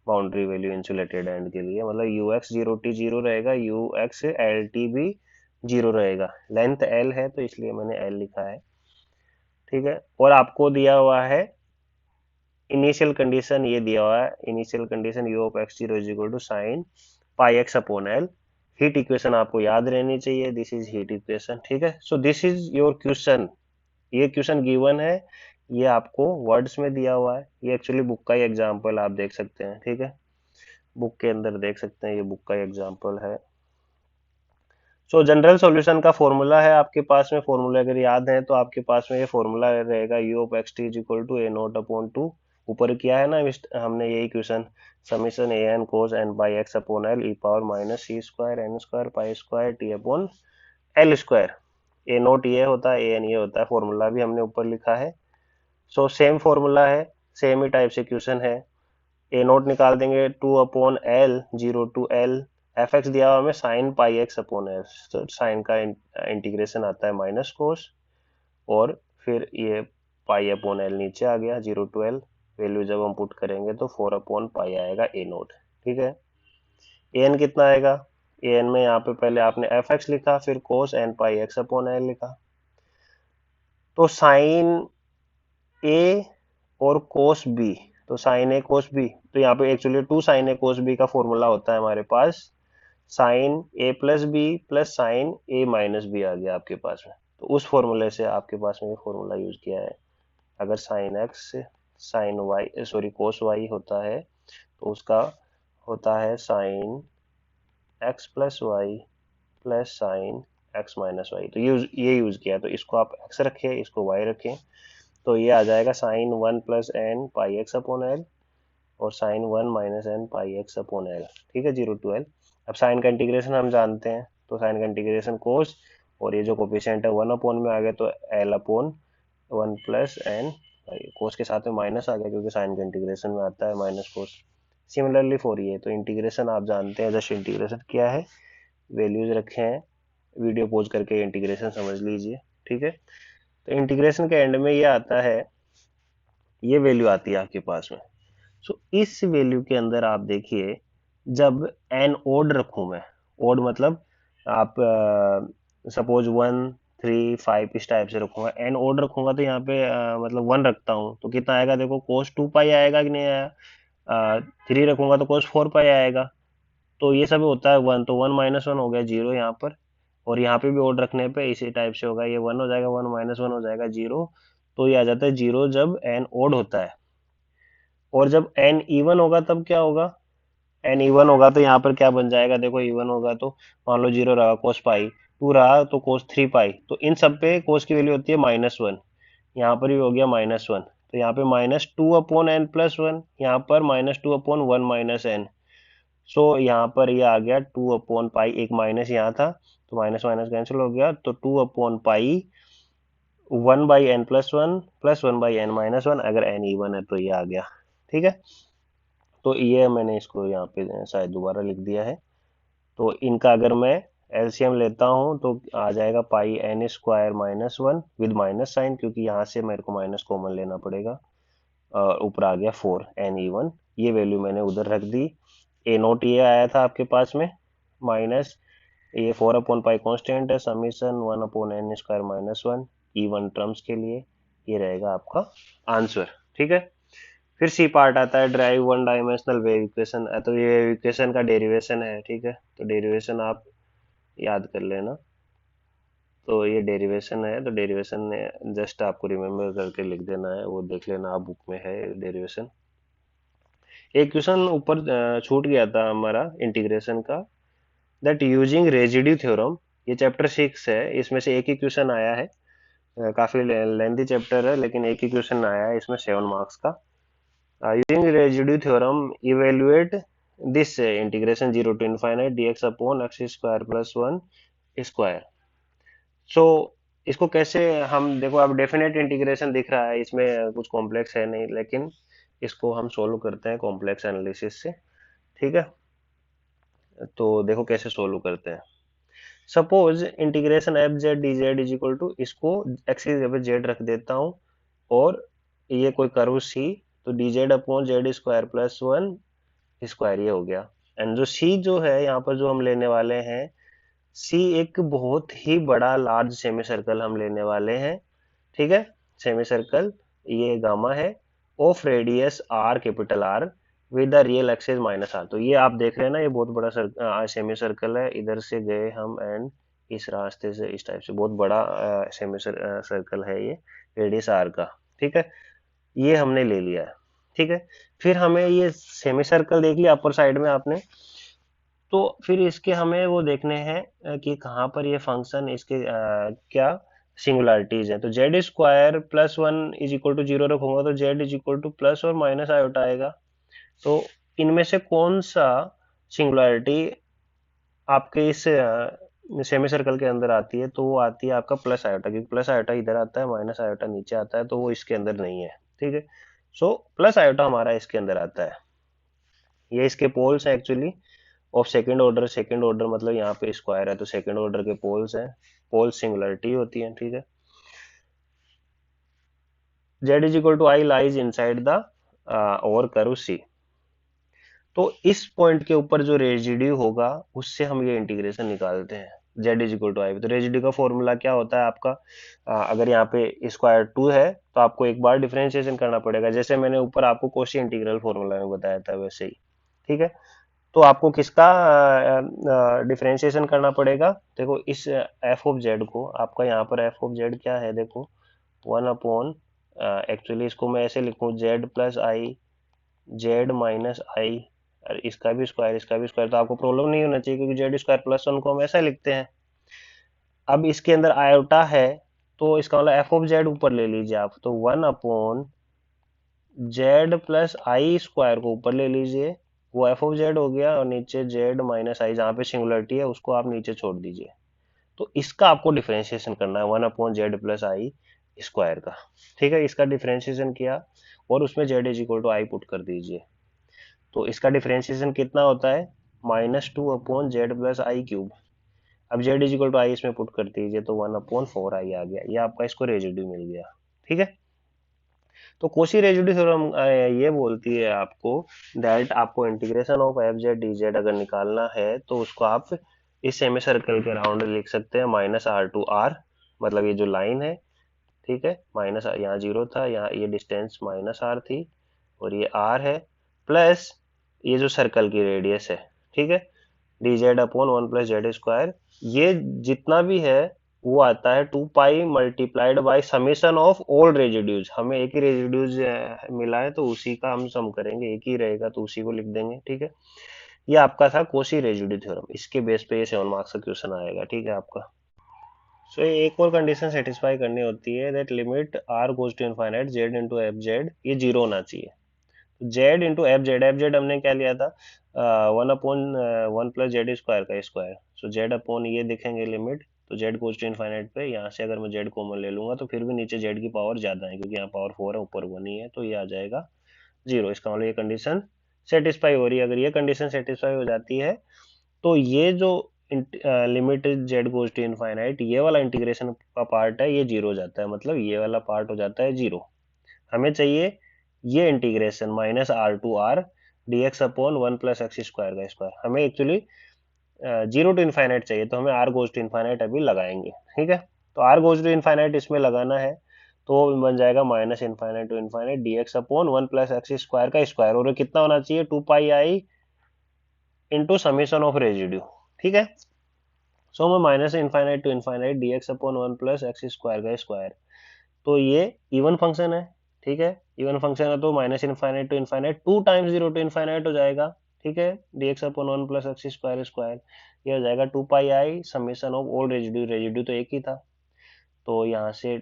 बाउंड्री वैल्यू इंसुलेटेड एंड के लिए, मतलब you x zero T zero रहेगा, यू एक्स एल टी भी जीरो रहेगा। लेंथ एल है तो इसलिए मैंने एल लिखा है, ठीक है। और आपको दिया हुआ है इनिशियल कंडीशन, ये दिया हुआ है initial condition u of x zero is equal to sine pi x upon l. Heat equation आपको याद रहनी चाहिए, दिस इज हीट इक्वेशन, ठीक है। सो दिस इज योर क्वेश्चन, ये क्वेश्चन गिवन है, ये आपको वर्ड्स में दिया हुआ है, ये एक्चुअली बुक का ही एग्जाम्पल आप देख सकते हैं, ठीक है। बुक के अंदर देख सकते हैं, ये बुक का एग्जाम्पल है। सो जनरल सॉल्यूशन का फॉर्मूला है आपके पास में, फॉर्मूला अगर याद है तो आपके पास में ये फॉर्मूला रहेगा u of x t is equal to a naught upon two, ऊपर किया है ना हमने यही question, summation a n cos n by x upon l e power minus c square n square pi square t upon l square. A naught ये होता है, A N ये होता है, फॉर्मूला भी हमने ऊपर लिखा है। सो सेम फॉर्मूला है, सेम ही टाइप से क्वेश्चन है। ए नोट निकाल देंगे, two upon l zero two l, f x दिया हुआ हमें sine pi x upon l, तो साइन का इंटीग्रेशन आता है माइनस कोस, और फिर ये पाई अपॉन एल नीचे आ गया, जीरो टू एल वैल्यू जब हम पुट करेंगे तो फोर अपॉन पाई आएगा ए नोट, ठीक है। ए एन कितना आएगा, ए एन में यहाँ पे पहले आपने एफ एक्स लिखा, फिर cos n pi x upon l लिखा, तो साइन ए और कोस बी, तो साइन ए कोस बी, तो यहाँ पे actually two sine a cos b का फॉर्मूला होता है हमारे पास, sine a plus b plus sine a minus b आ गया आपके पास में, तो उस फॉर्मूले से आपके पास में ये फॉर्मूला यूज किया है। अगर sine x sine y sorry cos y होता है तो उसका होता है sine x plus y plus sine x minus y, तो ये यूज किया, तो इसको आप एक्स रखें, इसको वाई रखें, तो ये आ जाएगा sine one plus N pi x upon L और sine one minus N pi x upon L, ठीक है, जीरो टू एल। अब साइन का इंटीग्रेशन हम जानते हैं, तो साइन का इंटीग्रेशन कोस, और ये जो कोफिशिएंट है वन अपॉन में आ गया तो l upon one plus n, cos के साथ में माइनस आ गया क्योंकि साइन का इंटीग्रेशन में आता है माइनस कोस। सिमिलरली फॉर ये तो इंटीग्रेशन आप जानते हैं, जस्ट इंटीग्रेशन किया है, वैल्यूज रखे हैं, वीडियो पॉज करके इंटीग्रेशन समझ लीजिए, ठीक है। तो इंटीग्रेशन के एंड में ये आता है, ये वैल्यू आती है आपके पास में। सो इस वैल्यू के अंदर आप देखिए, जब एन ओड रखूं मैं, ओड मतलब आप सपोज वन थ्री फाइव इस टाइप से रखूंगा, एन ओड रखूंगा तो यहाँ पे मतलब वन रखता हूँ तो कितना आएगा, देखो कोस टू पाई आएगा कि नहीं आया, थ्री रखूंगा तो कोस फोर पाई आएगा, तो ये सब होता है वन, तो वन माइनस वन हो गया जीरो यहाँ पर, और यहाँ पे भी ओड रखने पे इसी टाइप से होगा, ये वन हो जाएगा, वन माइनस वन हो जाएगा जीरो, तो ये आ जाता है जीरो जब एन ओड होता है। और जब एन इवन होगा तब क्या होगा, एन इवन होगा तो यहाँ पर क्या बन जाएगा, देखो इवन होगा तो मान लो जीरो रहा कोस पाई, टू रहा तो कोस थ्री पाई, तो इन सब पे कोस की वैल्यू होती है माइनस वन, यहाँ पर भी हो गया माइनस वन, तो यहाँ पे minus two upon n plus one, यहाँ पर minus two upon one minus n, so यहाँ पर ये आ गया टू अपॉन पाई, एक माइनस यहाँ था तो माइनस माइनस कैंसिल हो गया, तो two upon pi one by n plus one by n minus one, अगर एन इवन है तो ये आ गया, ठीक है। तो ये मैंने इसको यहाँ पे शायद दोबारा लिख दिया है, तो इनका अगर मैं एलसीएम लेता हूँ तो आ जाएगा pi n square minus one with minus sine, क्योंकि यहाँ से मेरे को माइनस कॉमन लेना पड़ेगा, और ऊपर आ गया फोर एन ई वन, ये वैल्यू मैंने उधर रख दी। ए नोट ये आया था आपके पास में माइनस, ये फोर अपॉन पाई कॉन्स्टेंट है, summation one upon n square minus one, even terms के लिए ये रहेगा आपका आंसर, ठीक है। फिर सी पार्ट आता है drive one dimensional wave equation, तो ये इक्वेशन का डेरिवेशन है, ठीक है, तो डेरिवेशन आप याद कर लेना, तो ये डेरिवेशन है, तो डेरिवेशन जस्ट आपको रिमेम्बर करके लिख देना है, वो देख लेना आप बुक में है डेरिवेशन। एक क्वेश्चन ऊपर छूट गया था हमारा इंटीग्रेशन का, दैट यूजिंग रेजिड्यू थ्योरम, ये चैप्टर सिक्स है, इसमें से एक ही क्वेश्चन आया है, काफी लेंथी चैप्टर है लेकिन एक ही क्वेश्चन आया है इसमें 7 मार्क्स का। Using residue theorem evaluate this integration zero to infinite dx upon x square plus one square. So इसको कैसे हम, देखो अब डेफिनेट इंटीग्रेशन दिख रहा है, इसमें कुछ कॉम्प्लेक्स है नहीं, लेकिन इसको हम सोल्व करते हैं कॉम्प्लेक्स एनालिसिस से, ठीक है। तो देखो कैसे सोल्व करते हैं। Suppose integration f z d z is equal to, इसको एक्स की जगह पे जेड रख देता हूँ, और ये कोई कर्व सी, तो d z upon Z square plus one square ये हो गया। एंड जो सी जो है यहाँ पर जो हम लेने वाले हैं, सी एक बहुत ही बड़ा लार्ज सेमी सर्कल हम लेने वाले हैं, ठीक है। सेमी सर्कल ये गामा है, of radius r, capital R, with the real axis minus r. तो ये आप देख रहे हैं ना, ये बहुत बड़ा सेमी सर्कल है, इधर से गए हम एंड इस रास्ते से इस टाइप से बहुत बड़ा सेमी सर्कल है ये, रेडियस आर का, ठीक है। ये हमने ले लिया है, ठीक है। फिर हमें ये सेमी सर्कल देख लिया अपर साइड में आपने, तो फिर इसके हमें वो देखने हैं कि कहाँ पर ये फंक्शन इसके क्या सिंगुलरिटीज है। तो z square plus one is equal to zero रखूंगा तो z is equal to plus और माइनस आयोटा आएगा। तो इनमें से कौन सा सिंगुलरिटी आपके इस सेमी सर्कल के अंदर आती है, तो वो आती है आपका प्लस आयोटा, क्योंकि प्लस आयोटा इधर आता है, माइनस आयोटा नीचे आता है, तो वो इसके अंदर नहीं है, ठीक है। सो प्लस आयोटा हमारा इसके अंदर आता है। ये इसके पोल्स हैं actually of second order. Second order मतलब यहाँ पे स्क्वायर है तो सेकंड ऑर्डर के पोल्स हैं, पोल सिंगुलरिटी होती है, ठीक है। Z is equal to i lies inside the और कर्व सी। तो इस पॉइंट के ऊपर जो रेजिड्यू होगा उससे हम ये इंटीग्रेशन निकालते हैं, जेड इज इक्वल टू आई। तो रेजिड्यू का फॉर्मूला क्या होता है आपका, अगर यहाँ पे स्क्वायर टू है तो आपको एक बार डिफरेंशिएशन करना पड़ेगा, जैसे मैंने ऊपर आपको कोशी इंटीग्रल फॉर्मूला में बताया था वैसे ही, ठीक है। तो आपको किसका डिफरेंशिएशन करना पड़ेगा, देखो इस एफ ऑफ जेड को, आपका यहाँ पर एफ ऑफ जेड क्या है, देखो वन अपॉन, एक्चुअली इसको मैं ऐसे लिखूँ जेड प्लस आई, जेड माइनस आई, और इसका भी स्क्वायर इसका भी स्क्वायर, तो आपको प्रॉब्लम नहीं होना चाहिए क्योंकि जेड स्क्वायर प्लस वन को हम ऐसा लिखते हैं। अब इसके अंदर आयोटा है तो इसका मतलब एफ ऑफ जेड ऊपर ले लीजिए आप, तो one upon z plus i square को ऊपर ले लीजिए, वो एफ ऑफ जेड हो गया, और नीचे जेड माइनस आई जहाँ पे सिंगुलरिटी है उसको आप नीचे छोड़ दीजिए। तो इसका आपको डिफरेंशिएशन करना है one upon z plus i square का, ठीक है। इसका डिफरेंशिएशन किया और उसमें z is equal to i put कर दीजिए, तो इसका डिफरेंशिएशन कितना होता है, minus two upon z plus i cube. अब z is equal to i इसमें पुट कर दीजिए तो वन अपॉन फोर आई आ गया, ये आपका इसको रेजिड्यू मिल गया, ठीक है। तो कोशी रेजिड्यू थ्योरम ये बोलती है आपको दैट आपको integration of F z d Z अगर निकालना है तो उसको आप इस सेमी सर्कल के राउंड लिख सकते हैं, माइनस आर टू आर, मतलब ये जो लाइन है, ठीक है, माइनस यहाँ जीरो था, यहाँ ये डिस्टेंस माइनस आर थी, और ये आर है, प्लस ये जो सर्कल की रेडियस है, ठीक है, d z upon one plus z square. ये जितना भी है वो आता है two pi multiplied by summation of all residues. हमें एक ही रेजिड्यूज मिला है तो उसी का हम सम करेंगे, एक ही रहेगा तो उसी को लिख देंगे, ठीक है। ये आपका था कोशी रेजिड्यू थ्योरम, इसके बेस पे ये 7 मार्क्स का क्वेश्चन आएगा, ठीक है आपका। सो एक और कंडीशन सेटिस्फाई करनी होती है, that limit are goes to infinite Z into F Z ये जीरो होना चाहिए। जेड इंटू एफ जेड हमने क्या लिया था, one upon one plus z square का स्क्वायर। सो जेड अपॉन ये देखेंगे लिमिट, तो जेड गोज टू इनफाइनाइट पे, यहाँ से अगर मैं जेड कॉमन ले लूंगा तो फिर भी नीचे जेड की पावर ज्यादा है क्योंकि यहाँ पावर फोर है ऊपर वन ही है, तो ये आ जाएगा जीरो। इसका मतलब ये कंडीशन सेटिस्फाई हो रही है। अगर ये कंडीशन सेटिस्फाई हो जाती है तो ये जो limit z goes to infinite ये वाला इंटीग्रेशन का पार्ट है ये जीरो हो जाता है, मतलब ये वाला पार्ट हो जाता है जीरो। हमें चाहिए ये integration minus r to r d x upon one plus x square का स्क्वायर, हमें एक्चुअली जीरो टू इनफाइनाइट चाहिए, तो हमें आर गोज टू इनफाइनाइट अभी लगाएंगे, ठीक है। तो आर गोज टू इनफाइनाइट इसमें लगाना है तो बन जाएगा minus infinite to infinite d x upon one plus x square का स्क्वायर, और ये कितना होना चाहिए, two pi i into summation of residue, ठीक है। सो हमें minus infinite to infinite d x upon one plus x square का स्क्वायर, तो ये इवन फंक्शन है, ठीक है। इवन फंक्शन है तो minus infinite to infinite two times zero to infinite हो जाएगा, ठीक है, dx upon one plus x square square, ये हो जाएगा two pi i summation of all residue, residue तो एक ही था, तो यहाँ से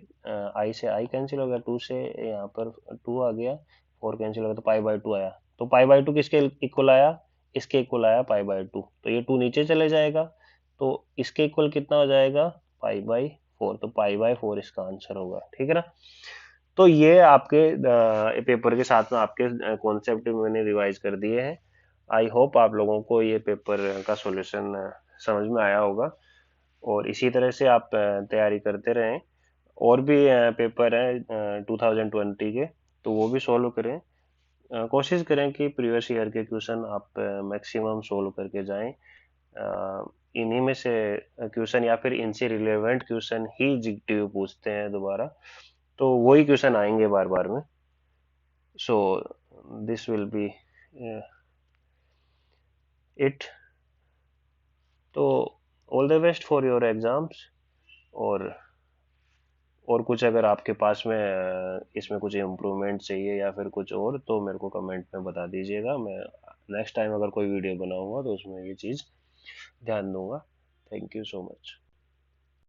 आई से आई कैंसिल हो गया, टू से यहाँ पर टू आ गया, फोर कैंसिल हो गया तो पाई बाई टू आया। तो पाई बाई टू किसके इक्वल आया, इसके इक्वल आया पाई बाई टू, तो ये टू नीचे चले जाएगा, तो इसके इक्वल कितना हो जाएगा, पाई बाई फोर, तो पाई बाई फोर इसका आंसर होगा, ठीक है ना। तो ये आपके पेपर के साथ में आपके कॉन्सेप्ट मैंने रिवाइज कर दिए हैं। आई होप आप लोगों को ये पेपर का सॉल्यूशन समझ में आया होगा, और इसी तरह से आप तैयारी करते रहें। और भी पेपर हैं 2020 के, तो वो भी सॉल्व करें। कोशिश करें कि प्रीवियस ईयर के क्वेश्चन आप मैक्सिमम सोल्व करके जाएं। इन्हीं में से क्वेश्चन या फिर इनसे रिलेवेंट क्वेश्चन ही जीटीयू पूछते हैं दोबारा, तो वही क्वेश्चन आएंगे बार बार में। So this will be it. तो all the best for your exams. और कुछ अगर आपके पास में इसमें कुछ इम्प्रूवमेंट चाहिए या फिर कुछ और, तो मेरे को कमेंट में बता दीजिएगा। मैं नेक्स्ट टाइम अगर कोई वीडियो बनाऊंगा तो उसमें ये चीज़ ध्यान दूंगा। Thank you so much.